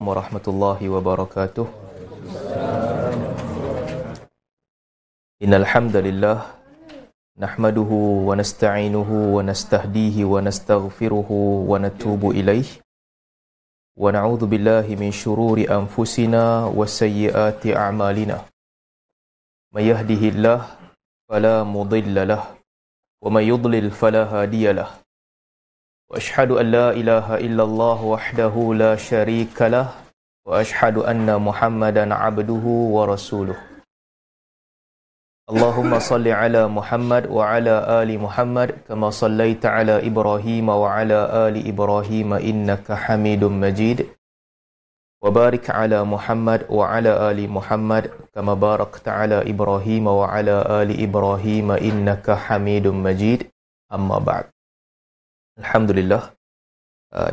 warahmatullahi wabarakatuh. Innal hamdalillah nahmaduhu wa nasta'inuhu wa nastahdihi wa nastaghfiruhu wa natubu ilaihi wa na'udzu billahi min syururi anfusina wa sayyiati a'malina. May yahdihillahu fala mudilla lahu wa may yudlil fala hadiyalah. Wa ashhadu an la ilaha illallah wahdahu la syarika lah wa ashhadu anna Muhammadan abduhu wa rasuluh. Allahumma salli ala Muhammad wa ala ali Muhammad kama sallaita ala Ibrahim wa ala ali Ibrahim innaka Hamidum Majid. Wa barik ala Muhammad wa ala ali Muhammad kama barakta ala Ibrahim wa ala ali Ibrahim innaka Hamidum Majid. Amma ba'd. Alhamdulillah,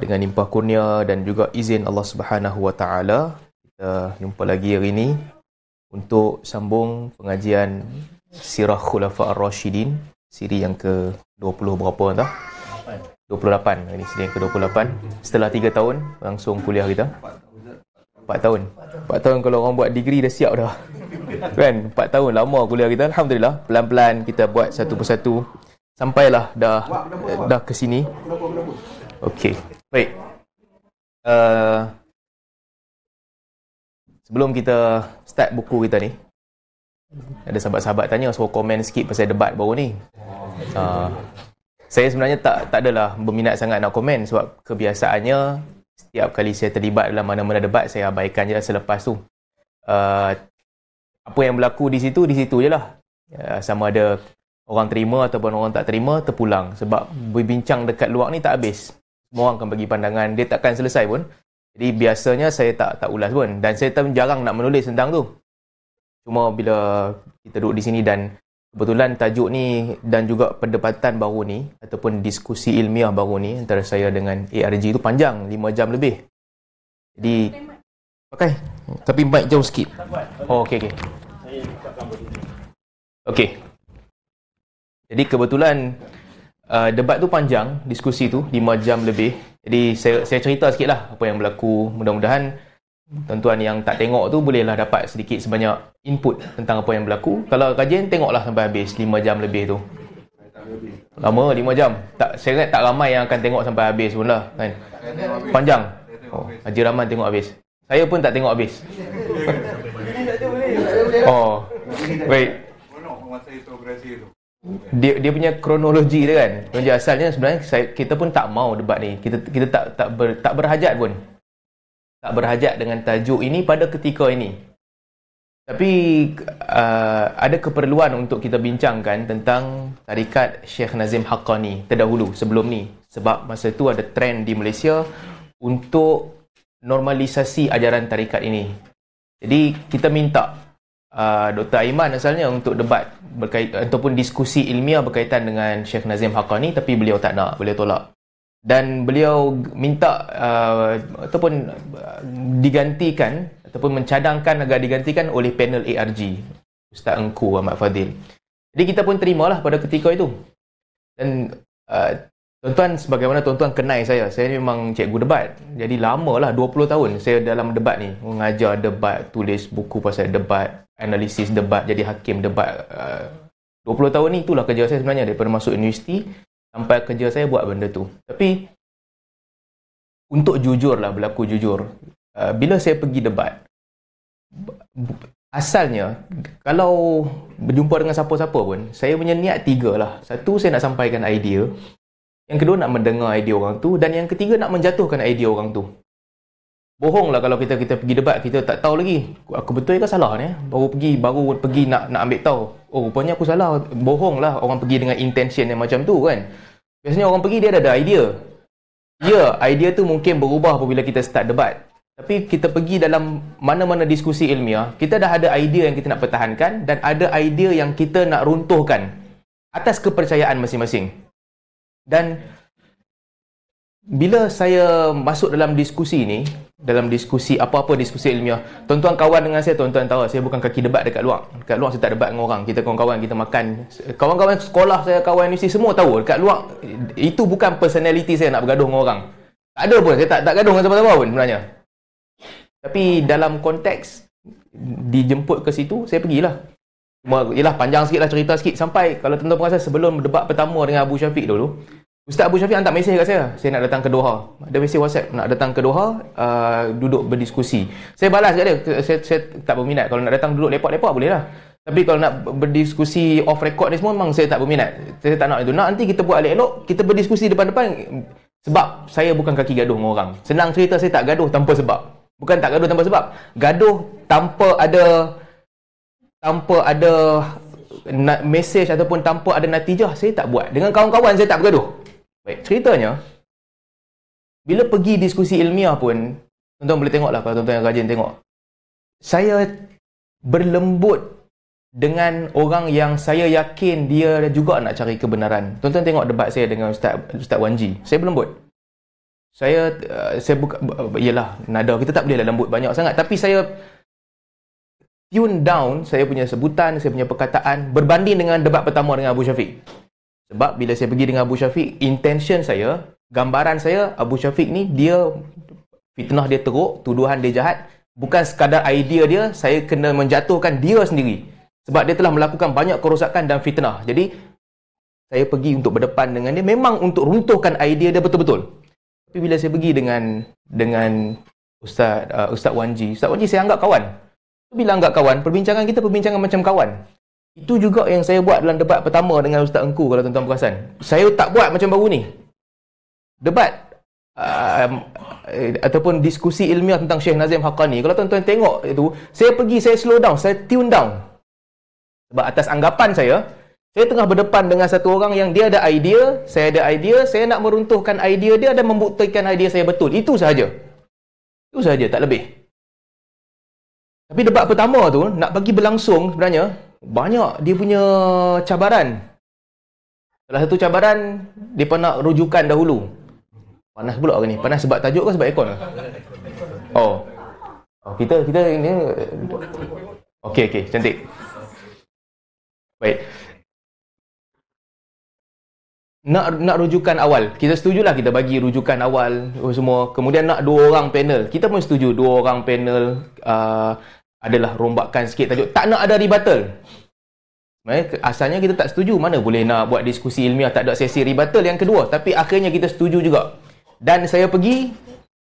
dengan limpah kurnia dan juga izin Allah Subhanahu wa taala, kita jumpa lagi hari ini untuk sambung pengajian Sirah Khulafa Ar-Rashidin, siri yang ke-20 berapa entah? 28. Ini siri yang ke-28. Setelah 3 tahun langsung kuliah kita. 4 tahun. 4 tahun kalau orang buat degree dah siap dah. Kan? 4 tahun lama kuliah kita. Alhamdulillah, pelan-pelan kita buat satu persatu. Sampailah dah ke sini. Okey, baik. Sebelum kita start buku kita ni, ada sahabat-sahabat tanya, suruh komen sikit pasal debat baru ni. Saya sebenarnya tak adalah berminat sangat nak komen, sebab kebiasaannya setiap kali saya terlibat dalam mana-mana debat, saya abaikan je lah selepas tu. Apa yang berlaku di situ je lah. Sama ada orang terima ataupun orang tak terima, terpulang. Sebab berbincang dekat luar ni tak habis. Semua orang akan bagi pandangan, dia takkan selesai pun. Jadi biasanya saya tak ulas pun. Dan saya jarang nak menulis tentang tu. Cuma bila kita duduk di sini dan kebetulan tajuk ni dan juga perdebatan baru ni, ataupun diskusi ilmiah baru ni antara saya dengan ARG tu panjang, 5 jam lebih. Jadi pakai, tapi mic jauh sikit. Oh, okey. Okey. Jadi kebetulan debat tu panjang, diskusi tu 5 jam lebih. Jadi saya cerita sikit lah apa yang berlaku. Mudah-mudahan tuan-tuan yang tak tengok tu bolehlah dapat sedikit sebanyak input tentang apa yang berlaku. Kalau kajian, tengoklah sampai habis 5 jam lebih tu. Lama 5 jam. Saya ingat tak ramai yang akan tengok sampai habis pun lah kan. Panjang. Haji Rahman tengok habis. Saya pun tak tengok habis. Oh, baik. Dia punya kronologi dia kan. Kronologi asalnya sebenarnya kita pun tak mau debat ni. Kita tak berhajat pun. Tak berhajat dengan tajuk ini pada ketika ini. Tapi ada keperluan untuk kita bincangkan tentang tarikat Sheikh Nazim Haqqani terdahulu sebelum ni. Sebab masa tu ada trend di Malaysia untuk normalisasi ajaran tarikat ini. Jadi kita minta Dr. Aiman asalnya untuk debat ataupun diskusi ilmiah berkaitan dengan Sheikh Nazim Haqqani, tapi beliau tak nak, beliau tolak. Dan beliau minta ataupun digantikan ataupun mencadangkan agar digantikan oleh panel ARG, Ustaz Engku Ahmad Fadil. Jadi kita pun terimalah pada ketika itu. Dan tuan-tuan, sebagaimana tuan-tuan kenal saya ni memang cikgu debat. Jadi lamalah, 20 tahun saya dalam debat ni, mengajar debat, tulis buku pasal debat, analisis debat, jadi hakim debat. 20 tahun ni itulah kerja saya sebenarnya, daripada masuk universiti sampai kerja saya buat benda tu. Tapi untuk jujur lah, berlaku jujur, bila saya pergi debat, asalnya kalau berjumpa dengan siapa-siapa pun, saya punya niat 3 lah. Satu, saya nak sampaikan idea. Yang kedua, nak mendengar idea orang tu. Dan yang ketiga, nak menjatuhkan idea orang tu. Bohong lah kalau kita pergi debat, kita tak tahu lagi aku betul ke salah ni. Baru pergi nak ambil tahu. Oh, rupanya aku salah. Bohong lah orang pergi dengan intention yang macam tu kan. Biasanya orang pergi, dia ada idea. Ya, idea tu mungkin berubah apabila kita start debat. Tapi kita pergi dalam mana-mana diskusi ilmiah, kita dah ada idea yang kita nak pertahankan dan ada idea yang kita nak runtuhkan atas kepercayaan masing-masing. Dan bila saya masuk dalam diskusi ni, dalam diskusi apa-apa diskusi ilmiah, tuan-tuan kawan dengan saya, tuan-tuan tahu saya bukan kaki debat dekat luar. Dekat luar saya tak debat dengan orang. Kita kawan-kawan, kita makan. Kawan-kawan sekolah saya, kawan universiti, semua tahu. Dekat luar, itu bukan personality saya nak bergaduh dengan orang. Tak ada pun, saya tak gaduh dengan siapa-siapa pun sebenarnya. Tapi dalam konteks dijemput ke situ, saya pergilah. Yelah, panjang sikit lah cerita sikit. Sampai, kalau tuan-tuan perasan, sebelum debat pertama dengan Abu Syafiq dulu, Ustaz Abu Syafiq hantar mesej kat saya nak datang ke Doha. Ada mesej WhatsApp, nak datang ke Doha, duduk berdiskusi. Saya balas kat dia, saya tak berminat. Kalau nak datang duduk lepak-lepak, boleh lah. Tapi kalau nak berdiskusi off record ni semua, memang saya tak berminat. Saya tak nak itu. Nak nanti kita buat elok-elok, kita berdiskusi depan-depan. Sebab saya bukan kaki gaduh dengan orang. Senang cerita, saya tak gaduh tanpa sebab. Bukan tak gaduh tanpa sebab. Gaduh tanpa ada mesej ataupun tanpa ada natijah, saya tak buat. Dengan kawan-kawan saya tak bergaduh. Baik, ceritanya, bila pergi diskusi ilmiah pun, tuan-tuan boleh tengok lah kalau tuan-tuan yang rajin tengok. Saya berlembut dengan orang yang saya yakin dia juga nak cari kebenaran. Tuan-tuan tengok debat saya dengan Ustaz Wan Ji. Saya berlembut. Saya bukan, yelah, nada kita tak boleh lembut banyak sangat. Tapi saya tune down saya punya sebutan, saya punya perkataan berbanding dengan debat pertama dengan Abu Syafiq. Sebab bila saya pergi dengan Abu Syafiq, intention saya, gambaran saya, Abu Syafiq ni dia fitnah dia teruk, tuduhan dia jahat. Bukan sekadar idea dia, saya kena menjatuhkan dia sendiri. Sebab dia telah melakukan banyak kerosakan dan fitnah. Jadi, saya pergi untuk berdepan dengan dia, memang untuk runtuhkan idea dia betul-betul. Tapi bila saya pergi dengan Ustaz Wan Ji saya anggap kawan. Bila anggap kawan, perbincangan kita perbincangan macam kawan. Itu juga yang saya buat dalam debat pertama dengan Ustaz Engku, kalau tuan-tuan perasan. Saya tak buat macam baru ni. Debat ataupun diskusi ilmiah tentang Syekh Nazim Haqqani. Kalau tuan-tuan tengok itu, saya slow down, saya tune down. Sebab atas anggapan saya tengah berdepan dengan satu orang yang dia ada idea, saya ada idea, saya nak meruntuhkan idea dia dan membuktikan idea saya betul. Itu sahaja. Itu sahaja, tak lebih. Tapi debat pertama tu, nak bagi berlangsung sebenarnya, banyak dia punya cabaran. Salah satu cabaran, dia nak rujukan dahulu. Panas pula hari ni. Panas sebab tajuk ke sebab aircon? Oh, kita ini. Okey, cantik. Baik. Nak rujukan awal. Kita setujulah kita bagi rujukan awal semua. Kemudian nak 2 orang panel. Kita pun setuju 2 orang panel adalah rombakan sikit tajuk. Tak nak ada rebuttal. Asalnya kita tak setuju. Mana boleh nak buat diskusi ilmiah tak ada sesi rebuttal yang kedua. Tapi akhirnya kita setuju juga. Dan saya pergi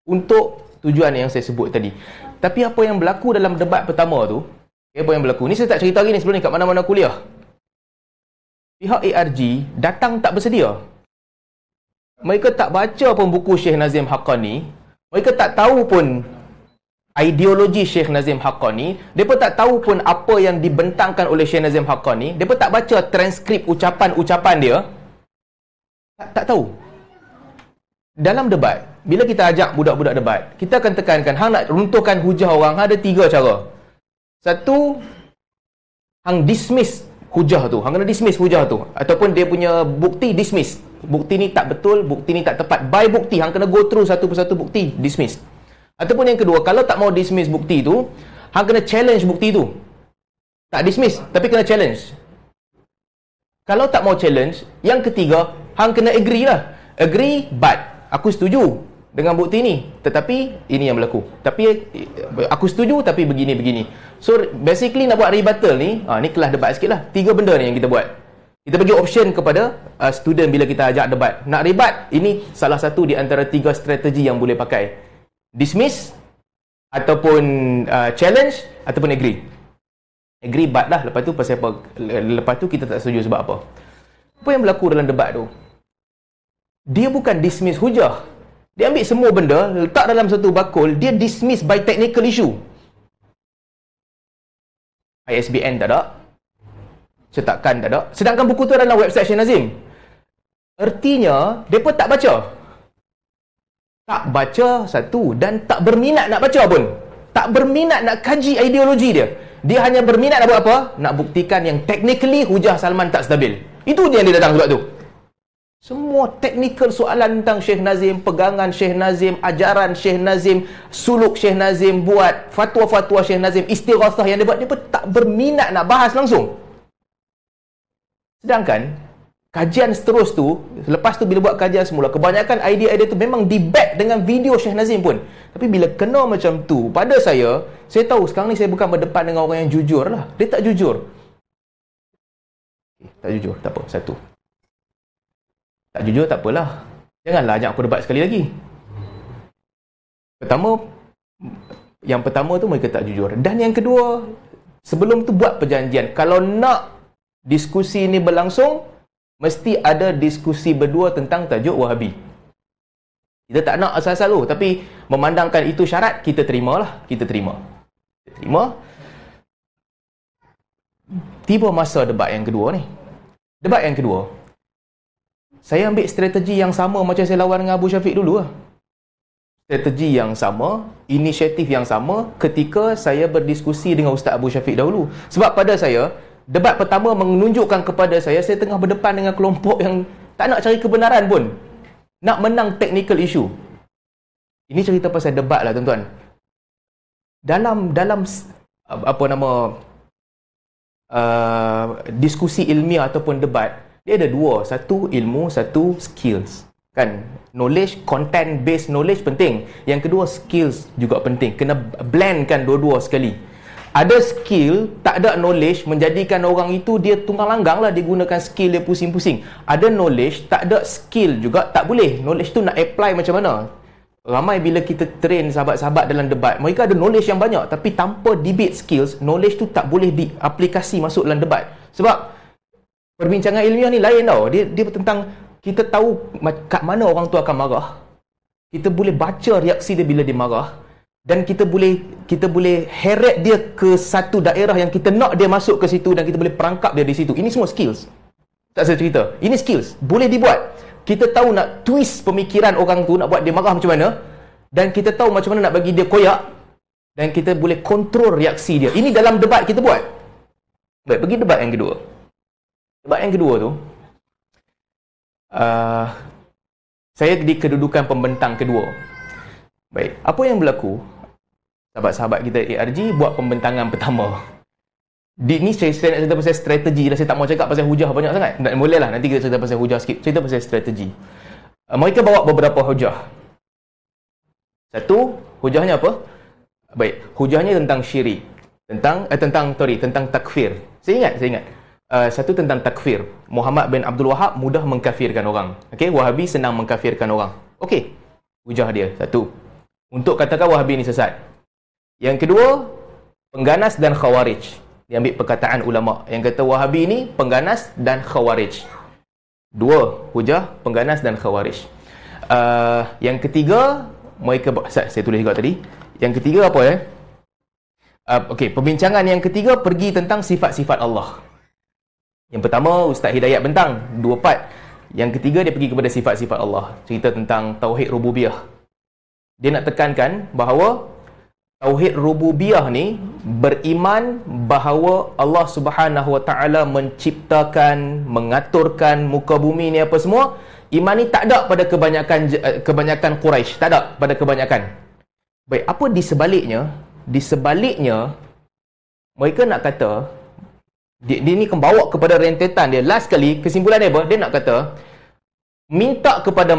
untuk tujuan yang saya sebut tadi. Tapi apa yang berlaku dalam debat pertama tu, apa yang berlaku, ni saya tak cerita lagi ni sebelum ni kat mana-mana kuliah. Pihak ARG datang tak bersedia. Mereka tak baca pun buku Syekh Nazim Haqqani. Mereka tak tahu pun ideologi Syekh Nazim Haqqani. Mereka tak tahu pun apa yang dibentangkan oleh Syekh Nazim Haqqani. Mereka tak baca transkrip ucapan-ucapan dia. Tak tahu. Dalam debat, bila kita ajak budak-budak debat, kita akan tekankan, hang nak runtuhkan hujah orang, ada 3 cara. Satu, hang dismiss hujah tu. Hang kena dismiss hujah tu. Ataupun dia punya bukti, dismiss. Bukti ni tak betul, bukti ni tak tepat. By bukti, hang kena go through satu persatu bukti, dismiss. Ataupun yang kedua, kalau tak mau dismiss bukti tu, hang kena challenge bukti tu. Tak dismiss, tapi kena challenge. Kalau tak mau challenge, yang ketiga, hang kena agree lah. Agree, but aku setuju dengan bukti ni, tetapi ini yang berlaku. Tapi aku setuju tapi begini. So basically nak buat rebuttal ni, ni kelas debat sikit lah. 3 benda ni yang kita buat. Kita bagi option kepada student bila kita ajak debat. Nak rebat, ini salah satu di antara 3 strategi yang boleh pakai. Dismiss, ataupun challenge, ataupun agree. Agree but lah, lepas tu pasal apa? Lepas tu kita tak setuju sebab apa? Apa yang berlaku dalam debat tu? Dia bukan dismiss hujah. Dia ambil semua benda, letak dalam satu bakul, dia dismiss by technical issue. ISBN tak ada, cetakan tak ada. Sedangkan buku tu adalah website Syekh Nazim. Artinya, mereka tak baca. Tak baca satu, dan tak berminat nak baca pun. Tak berminat nak kaji ideologi dia. Dia hanya berminat nak buat apa? Nak buktikan yang technically hujah Salman tak stabil. Itu je yang dia datang sebab tu. Semua technical soalan tentang Syekh Nazim, pegangan Syekh Nazim, ajaran Syekh Nazim, suluk Syekh Nazim buat, fatwa-fatwa Syekh Nazim, istighathah yang dia buat, dia pun tak berminat nak bahas langsung. Sedangkan, kajian seterus tu, lepas tu bila buat kajian semula, kebanyakan idea-idea tu memang di-back dengan video Syekh Nazim pun. Tapi bila kena macam tu, pada saya tahu sekarang ni saya bukan berdepan dengan orang yang jujur lah. Dia tak jujur. Tak jujur, tak apa, satu. Tak jujur, tak apalah. Janganlah ajak aku debat sekali lagi. Yang pertama tu mereka tak jujur. Dan yang kedua, sebelum tu buat perjanjian. Kalau nak diskusi ni berlangsung, mesti ada diskusi berdua tentang tajuk Wahabi. Kita tak nak asal-asal tu, tapi memandangkan itu syarat, kita terimalah. Kita terima. Tiba masa debat yang kedua ni. Debat yang kedua, saya ambil strategi yang sama macam saya lawan dengan Abu Syafiq dulu lah. Strategi yang sama, inisiatif yang sama ketika saya berdiskusi dengan Ustaz Abu Syafiq dahulu. Sebab pada saya, debat pertama menunjukkan kepada saya tengah berdepan dengan kelompok yang tak nak cari kebenaran pun. Nak menang technical issue. Ini cerita pasal debat lah tuan-tuan. Dalam diskusi ilmiah ataupun debat, dia ada dua. Satu ilmu, satu skills. Kan? Knowledge, content based knowledge penting. Yang kedua skills juga penting. Kena blendkan dua-dua sekali. Ada skill, tak ada knowledge, menjadikan orang itu dia tunggang langgang lah, dia gunakan skill dia pusing-pusing. Ada knowledge, tak ada skill juga, tak boleh. Knowledge tu nak apply macam mana? Ramai bila kita train sahabat-sahabat dalam debat, mereka ada knowledge yang banyak, tapi tanpa debate skills, knowledge tu tak boleh diaplikasi masuk dalam debat. Sebab perbincangan ilmiah ni lain tau. Dia tentang kita tahu kat mana orang tu akan marah. Kita boleh baca reaksi dia bila dia marah. Dan kita boleh heret dia ke satu daerah yang kita nak dia masuk ke situ, dan kita boleh perangkap dia di situ. Ini semua skills. Tak saya cerita. Ini skills. Boleh dibuat. Kita tahu nak twist pemikiran orang tu, nak buat dia marah macam mana. Dan kita tahu macam mana nak bagi dia koyak. Dan kita boleh kontrol reaksi dia. Ini dalam debat kita buat. Baik, pergi debat yang kedua. Debat yang kedua tu, saya di kedudukan pembentang kedua. Baik, apa yang berlaku? Sahabat-sahabat kita ARG buat pembentangan pertama. Ni saya nak cerita pasal strategi lah. Saya tak mau cakap pasal hujah banyak sangat. Boleh lah, nanti kita cerita pasal hujah sikit. Cerita pasal strategi. Mereka bawa beberapa hujah. Satu, hujahnya apa? Baik, hujahnya tentang syirik. Tentang takfir. Saya ingat. Satu tentang takfir. Muhammad bin Abdul Wahab mudah mengkafirkan orang. Okey, Wahabi senang mengkafirkan orang. Okey, hujah dia. Satu, untuk katakan Wahabi ni sesat. Yang kedua, pengganas dan khawarij. Dia ambil perkataan ulama yang kata Wahabi ni pengganas dan khawarij. Dua hujah, pengganas dan khawarij. Yang ketiga, mereka saya tulis juga tadi. Yang ketiga apa ya? Okey, perbincangan yang ketiga pergi tentang sifat-sifat Allah. Yang pertama Ustaz Hidayat bentang 2 part. Yang ketiga dia pergi kepada sifat-sifat Allah. Cerita tentang tauhid rububiyah. Dia nak tekankan bahawa tauhid rububiyah ni beriman bahawa Allah Subhanahu Wa Taala menciptakan, mengaturkan muka bumi ni apa semua. Iman ni tak ada pada kebanyakan Quraisy, tak ada pada kebanyakan. Baik, apa di sebaliknya? Di sebaliknya mereka nak kata dia ni membawa kepada rentetan dia. Last kali kesimpulan dia apa? Dia nak kata minta kepada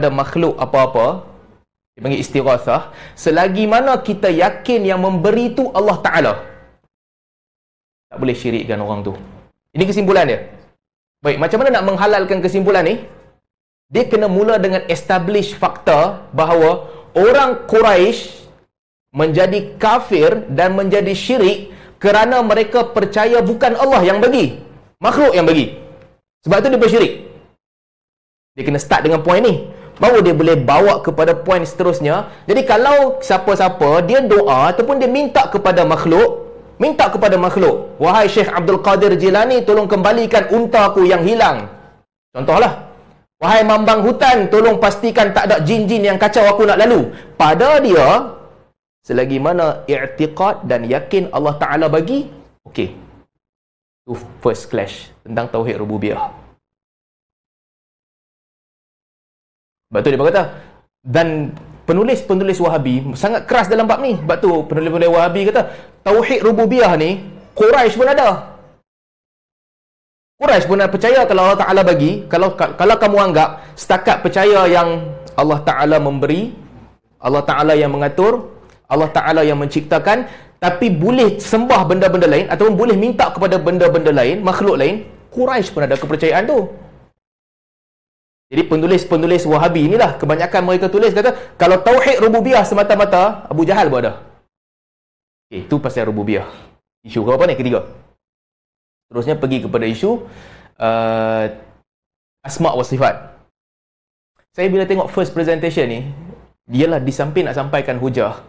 makhluk apa-apa, dia panggil istighasah, selagi mana kita yakin yang memberi tu Allah Ta'ala. Tak boleh syirikkan orang tu. Ini kesimpulan dia. Baik, macam mana nak menghalalkan kesimpulan ni? Dia kena mula dengan establish fakta bahawa orang Quraisy menjadi kafir dan menjadi syirik kerana mereka percaya bukan Allah yang bagi, makhluk yang bagi. Sebab tu dia bersyirik. Dia kena start dengan poin ni, baru dia boleh bawa kepada poin seterusnya. Jadi kalau siapa-siapa dia doa ataupun dia minta kepada makhluk, wahai Syekh Abdul Qadir Jilani, tolong kembalikan untaku yang hilang. Contohlah, wahai mambang hutan, tolong pastikan tak ada jin-jin yang kacau aku nak lalu. Pada dia, selagi mana i'tiqad dan yakin Allah Ta'ala bagi, okey. Itu first clash tentang tauhid rububiyah. Sebab tu dia berkata, dan penulis-penulis Wahabi sangat keras dalam bab ni. Sebab tu penulis-penulis Wahabi kata, tauhid rububiyah ni Quraisy pun ada. Quraisy pun percaya kalau Allah Ta'ala bagi, kalau kamu anggap setakat percaya yang Allah Ta'ala memberi, Allah Ta'ala yang mengatur, Allah Ta'ala yang menciptakan, tapi boleh sembah benda-benda lain ataupun boleh minta kepada benda-benda lain, makhluk lain, Quraisy pun ada kepercayaan tu. Jadi penulis-penulis Wahabi inilah, kebanyakan mereka tulis kata, kalau tauhid rububiyah semata-mata, Abu Jahal pun ada. Itu pasal rububiyah. Isu ke apa ni? Ketiga. Terusnya pergi kepada isu asma' wa sifat. Saya bila tengok first presentation ni, dialah di samping nak sampaikan hujah.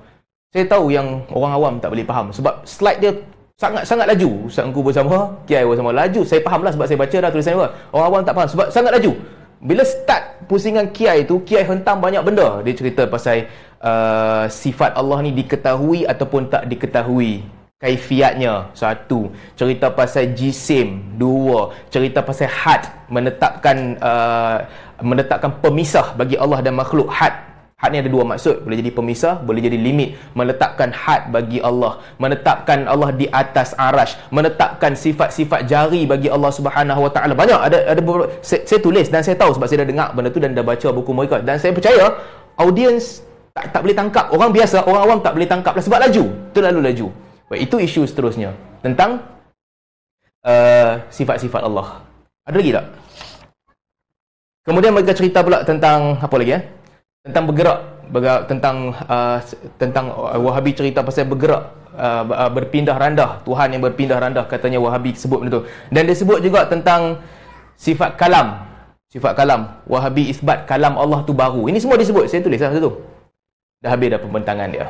Saya tahu yang orang awam tak boleh faham sebab slide dia sangat-sangat laju. Ustaz Engku bersama, Kiai bersama laju. Saya faham lah sebab saya baca dah tulisan dia. Orang awam tak faham sebab sangat laju. Bila start pusingan Kiai tu, Kiai hentam banyak benda. Dia cerita pasal sifat Allah ni diketahui ataupun tak diketahui. Kaifiatnya, satu. Cerita pasal jisim, dua. Cerita pasal had, menetapkan pemisah bagi Allah dan makhluk. Had ni ada dua maksud. Boleh jadi pemisah, boleh jadi limit. Meletakkan had bagi Allah, menetapkan Allah di atas arash, menetapkan sifat-sifat jari bagi Allah Subhanahu Wa Taala. Banyak ada beberapa, saya tulis dan saya tahu sebab saya dah dengar benda tu dan dah baca buku mereka, dan saya percaya audience tak boleh tangkap. Orang biasa, orang awam tak boleh tangkap lah sebab laju, terlalu laju. Baik, itu isu seterusnya tentang sifat-sifat Allah. Ada lagi tak? Kemudian mereka cerita pula tentang apa lagi? Tentang bergerak, tentang Wahabi cerita pasal bergerak, berpindah randah. Tuhan yang berpindah randah, katanya Wahabi sebut benda tu. Dan dia sebut juga tentang sifat kalam. Sifat kalam. Wahabi isbat kalam Allah tu baru. Ini semua disebut. Saya tulis satu tu. Dah habis dah pembentangan dia.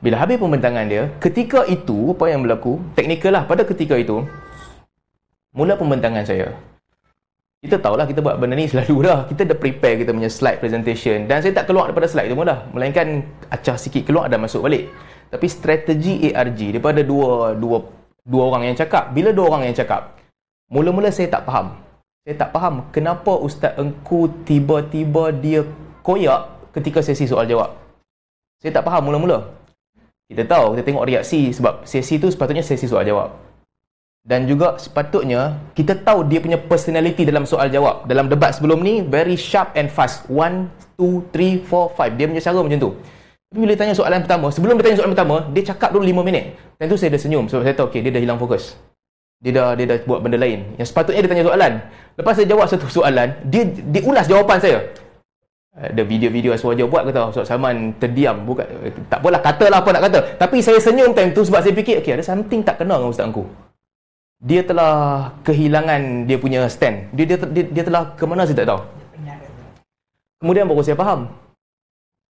Bila habis pembentangan dia, ketika itu apa yang berlaku? Teknikal lah. Pada ketika itu, mula pembentangan saya. Kita tahulah kita buat benda ni selalu dah. Kita dah prepare kita punya slide presentation. Dan saya tak keluar daripada slide tu pun dah. Melainkan acah sikit keluar dan masuk balik. Tapi strategi ARG daripada dua orang yang cakap. Bila dua orang yang cakap, mula-mula saya tak faham. Saya tak faham kenapa Ustaz Engku tiba-tiba dia koyak ketika sesi soal jawab. Saya tak faham mula-mula. Kita tahu, kita tengok reaksi sebab sesi tu sepatutnya sesi soal jawab. Dan juga sepatutnya kita tahu dia punya personality dalam soal jawab. Dalam debat sebelum ni, very sharp and fast. 1, 2, 3, 4, 5. Dia punya cara macam tu. Tapi bila tanya soalan pertama, sebelum dia tanya soalan pertama, dia cakap dulu 5 minit. Dan tu saya dah senyum sebab saya tahu, okay, dia dah hilang fokus. Dia dah buat benda lain. Yang sepatutnya dia tanya soalan. Lepas saya jawab satu soalan, dia ulas jawapan saya. Ada video-video suara dia buat kata Ustaz Salman terdiam, bukan, tak apalah, katalah apa nak kata. Tapi saya senyum time tu sebab saya fikir, okay, ada something tak kena dengan Ustaz Engku. Dia telah kehilangan dia punya stand. Dia telah ke mana saya tak tahu. Kemudian baru saya faham.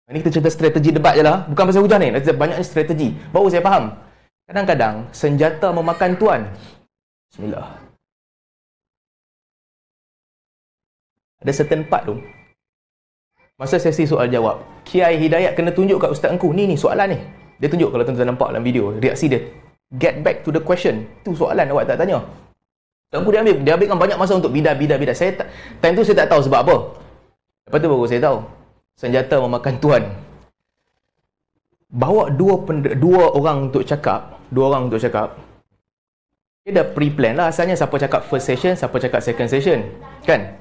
Ini kita cerita strategi debat je lah. Bukan pasal hujah ni. Banyak strategi. Baru saya faham. Kadang-kadang senjata memakan tuan. Bismillah. Ada certain part tu. Masa sesi soal jawab, Kiai Hidayat kena tunjuk kat Ustaz Engku. Ni soalan ni. Dia tunjuk, kalau tuan-tuan nampak dalam video, reaksi dia. Get back to the question. Tu soalan awak tak tanya. Ustaz Engku dia ambilkan banyak masa untuk bidah. Time tu saya tak tahu sebab apa. Lepas tu baru saya tahu. Senjata memakan tuan. Bawa dua orang untuk cakap. Dia dah pre-plan lah asalnya siapa cakap first session, siapa cakap second session. Kan?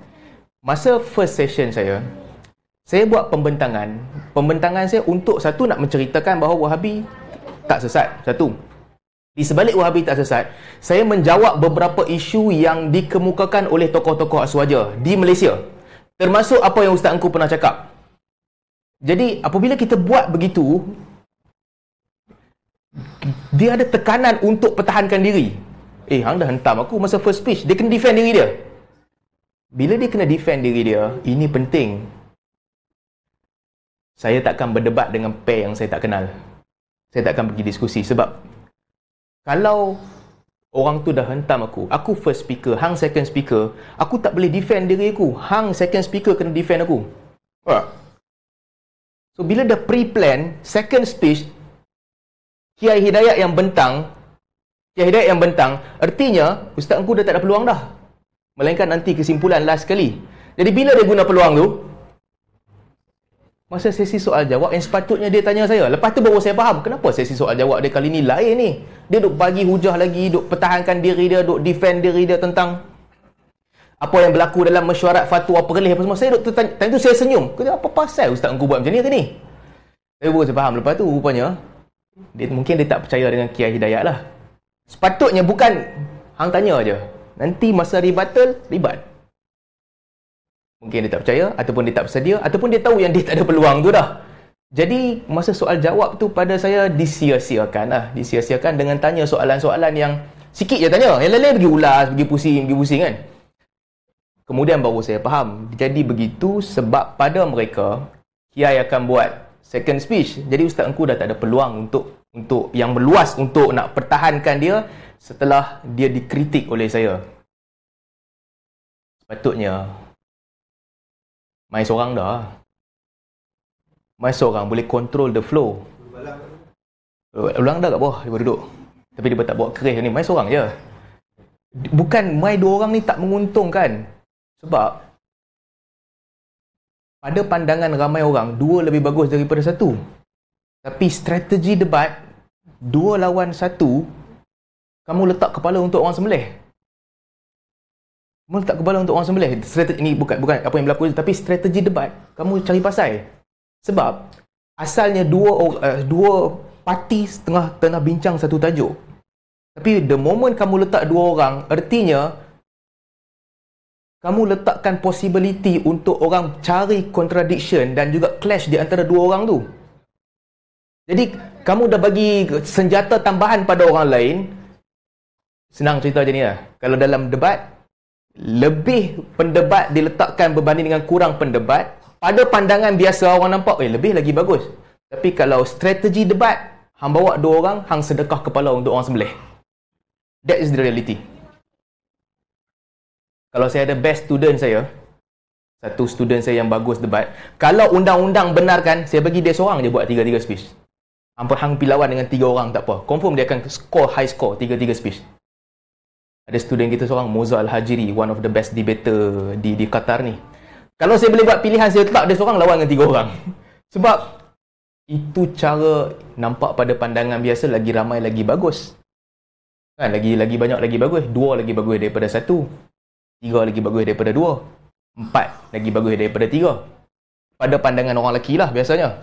Masa first session saya buat pembentangan. Pembentangan saya untuk satu, nak menceritakan bahawa Wahabi tak sesat. Satu. Di sebalik Wahabi tak sesat, saya menjawab beberapa isu yang dikemukakan oleh tokoh-tokoh Aswaja di Malaysia. Termasuk apa yang Ustaz Engku pernah cakap. Jadi, apabila kita buat begitu, dia ada tekanan untuk pertahankan diri. Hang dah hentam aku masa first speech. Dia kena defend diri dia. Bila dia kena defend diri dia, ini penting. Saya takkan berdebat dengan pair yang saya tak kenal. Saya takkan pergi diskusi sebab kalau orang tu dah hentam aku first speaker, hang second speaker, aku tak boleh defend diri aku. Hang second speaker kena defend aku. So bila dah pre-plan second speech, Kiai Hidayat yang bentang, artinya Ustaz Engku dah tak ada peluang dah. Melainkan nanti kesimpulan last kali. Jadi bila dia guna peluang tu, masa sesi soal jawab yang sepatutnya dia tanya saya. Lepas tu baru saya faham kenapa sesi soal jawab dia kali ni lain ni. Dia duk bagi hujah lagi, duk pertahankan diri dia, duk defend diri dia tentang apa yang berlaku dalam mesyuarat fatwa perleh apa semua. Saya doktor tanya tu saya senyum. Kata apa pasal ustaz engkau buat macam ni ke ni? Saya faham lepas tu rupanya mungkin dia tak percaya dengan Kiai Hidayat lah. Sepatutnya bukan hang tanya aje. Nanti masa rebuttal ribat. Mungkin dia tak percaya ataupun dia tak bersedia ataupun dia tahu yang dia tak ada peluang tu dah. Jadi masa soal jawab tu pada saya disia-siakan lah. Disia-siakan dengan tanya soalan-soalan yang sikit je tanya. Yang lain-lain pergi ulas, pergi pusing kan. Kemudian baru saya faham. Jadi begitu sebab pada mereka Kiai akan buat second speech. Jadi ustaz engku dah tak ada peluang untuk yang meluas untuk nak pertahankan dia setelah dia dikritik oleh saya. Sepatutnya main seorang dah. Main seorang boleh control the flow. Ulang dah kat bawah dia duduk. Tapi dia tak bawa kerih ni. Main seorang je. Bukan main dua orang ni tak menguntungkan. Sebab pada pandangan ramai orang, dua lebih bagus daripada satu. Tapi strategi debat, dua lawan satu, kamu letak kepala untuk orang sembelih. Kamu letak kepala untuk orang sembelih. Strategi ini bukan apa yang berlaku, tapi strategi debat, kamu cari pasal. Sebab asalnya dua parti tengah bincang satu tajuk. Tapi the moment kamu letak dua orang, artinya kamu letakkan possibility untuk orang cari contradiction dan juga clash di antara dua orang tu. Jadi, kamu dah bagi senjata tambahan pada orang lain. Senang cerita je ni lah. Kalau dalam debat, lebih pendebat diletakkan berbanding dengan kurang pendebat, pada pandangan biasa orang nampak, lebih lagi bagus. Tapi kalau strategi debat, hang bawa dua orang, hang sedekah kepala untuk orang sembelih. That is the reality. Kalau saya ada best student saya, satu student saya yang bagus debat, kalau undang-undang benarkan, saya bagi dia seorang je buat 3-3 speech. Hampir hang pilawan dengan 3 orang tak apa. Confirm dia akan score high score 3-3 speech. Ada student kita seorang, Moza Al-Hajiri, one of the best debater di Qatar ni. Kalau saya boleh buat pilihan, saya letak dia seorang lawan dengan 3 orang. Sebab itu cara nampak pada pandangan biasa lagi ramai lagi bagus. Kan, lagi banyak lagi bagus. 2 lagi bagus daripada 1. 3 lagi bagus daripada 2. 4 lagi bagus daripada 3. Pada pandangan orang lelaki lah biasanya.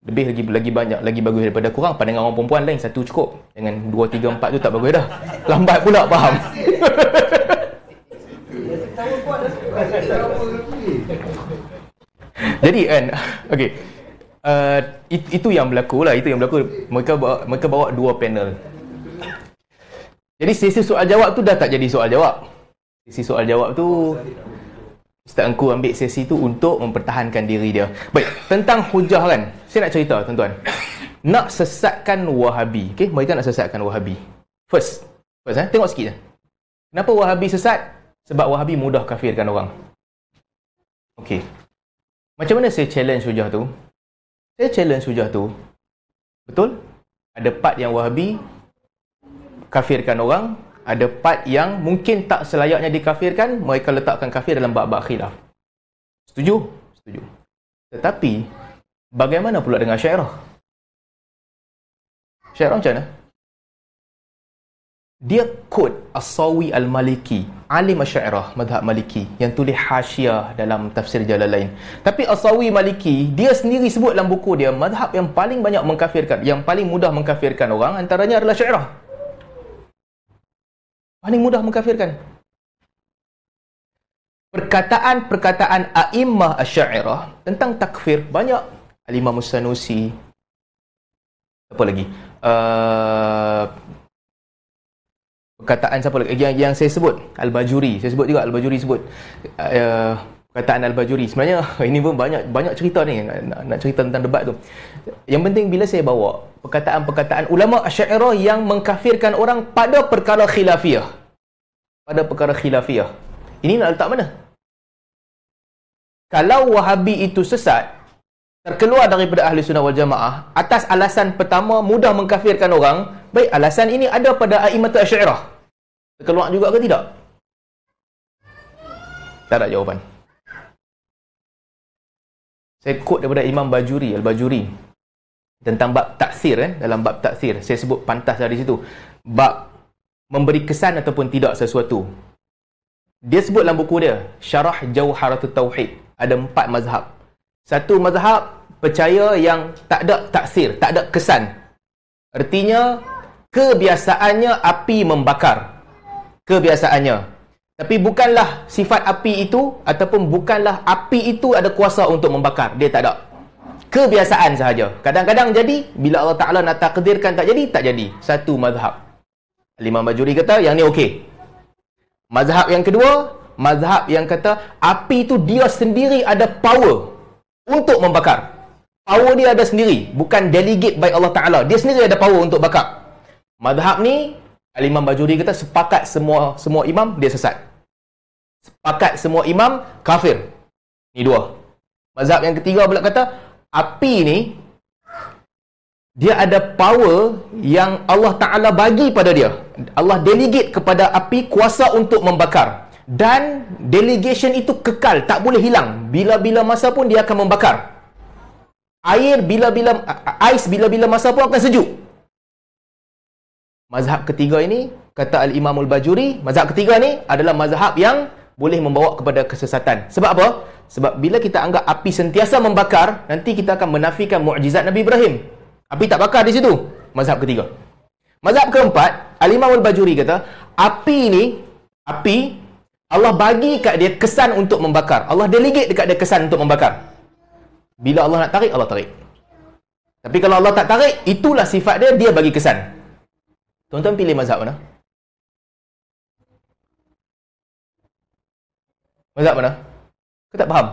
Lebih lagi banyak lagi bagus daripada kurang. Pandangan orang perempuan lain, 1 cukup. Dengan 2, 3, 4 tu tak bagus dah. Lambat pula faham. Jadi kan, okey. Itu yang berlaku lah. Itu yang berlaku. Mereka bawa 2 panel. Jadi sesi soal jawab tu dah tak jadi soal jawab. Sesi soal jawab tu Ustaz Engku ambil sesi tu untuk mempertahankan diri dia. Baik, tentang hujah kan. Saya nak cerita tuan-tuan. Nak sesatkan Wahabi. Okey, mereka nak sesatkan Wahabi. First tengok sikit je. Kenapa Wahabi sesat? Sebab Wahabi mudah kafirkan orang. Okey. Macam mana saya challenge hujah tu? Saya challenge hujah tu. Betul? Ada part yang Wahabi kafirkan orang. Ada part yang mungkin tak selayaknya dikafirkan, mereka letakkan kafir dalam bab-bab khilaf. Setuju? Setuju. Tetapi, bagaimana pula dengan Syairah? Syairah macam mana? Dia quote As-Sawi Al-Maliki, alim Asyairah, madhab Maliki, yang tulis hasyiah dalam tafsir Jalalain. Tapi As-Sawi Maliki, dia sendiri sebut dalam buku dia, madhab yang paling banyak mengkafirkan, yang paling mudah mengkafirkan orang, antaranya adalah Syairah. Paling mudah mengkafirkan. Perkataan-perkataan a'immah Asy'ariyah tentang takfir banyak. Al-Imam As-Sanusi. Apa lagi? Perkataan siapa lagi? Yang saya sebut, Al-Bajuri. Saya sebut juga Al-Bajuri sebut. Perkataan Al-Bajuri. Sebenarnya ini pun banyak cerita ni nak cerita tentang debat tu. Yang penting bila saya bawa perkataan-perkataan ulama Asy'ariyah yang mengkafirkan orang pada perkara khilafiyah. Pada perkara khilafiyah. Ini nak letak mana? Kalau Wahabi itu sesat, terkeluar daripada Ahli Sunnah wal Jamaah atas alasan pertama mudah mengkafirkan orang, baik alasan ini ada pada A'immatul Asy'ariyah. Terkeluar juga ke tidak? Tak ada jawapan. Saya quote daripada Imam Bajuri, Al-Bajuri, tentang bab taksir dalam bab taksir. Saya sebut pantas dari situ. Bab memberi kesan ataupun tidak sesuatu. Dia sebut dalam buku dia, Syarah Jawharatul Tauhid. Ada 4 mazhab. Satu mazhab percaya yang tak ada taksir, tak ada kesan. Artinya, kebiasaannya api membakar. Kebiasaannya. Tapi bukanlah sifat api itu, ataupun bukanlah api itu ada kuasa untuk membakar. Dia tak ada. Kebiasaan sahaja. Kadang-kadang jadi, bila Allah Ta'ala nak takdirkan tak jadi, tak jadi. Satu mazhab. Imam Bajuri kata, yang ni okey. Mazhab yang kedua, mazhab yang kata, api itu dia sendiri ada power untuk membakar. Power dia ada sendiri. Bukan delegate by Allah Ta'ala. Dia sendiri ada power untuk bakar. Mazhab ni, Imam Bajuri kata, sepakat semua imam, dia sesat. Sepakat semua imam, kafir. Ni 2. Mazhab yang ketiga pula kata, api ni, dia ada power yang Allah Ta'ala bagi pada dia. Allah delegate kepada api kuasa untuk membakar. Dan delegation itu kekal, tak boleh hilang. Bila-bila masa pun dia akan membakar. Ais bila-bila masa pun akan sejuk. Mazhab ketiga ini, kata Al-Imam Al-Bajuri, mazhab ketiga ni adalah mazhab yang boleh membawa kepada kesesatan. Sebab apa? Sebab bila kita anggap api sentiasa membakar, nanti kita akan menafikan mukjizat Nabi Ibrahim. Api tak bakar di situ. Mazhab ketiga. Mazhab keempat, Al-Imam Al-Bajuri kata, api Allah bagi kat dia kesan untuk membakar. Allah delegate dekat dia kesan untuk membakar. Bila Allah nak tarik, Allah tarik. Tapi kalau Allah tak tarik, itulah sifat dia, dia bagi kesan. Tuan-tuan pilih mazhab mana? Mazhab mana? Kau tak faham?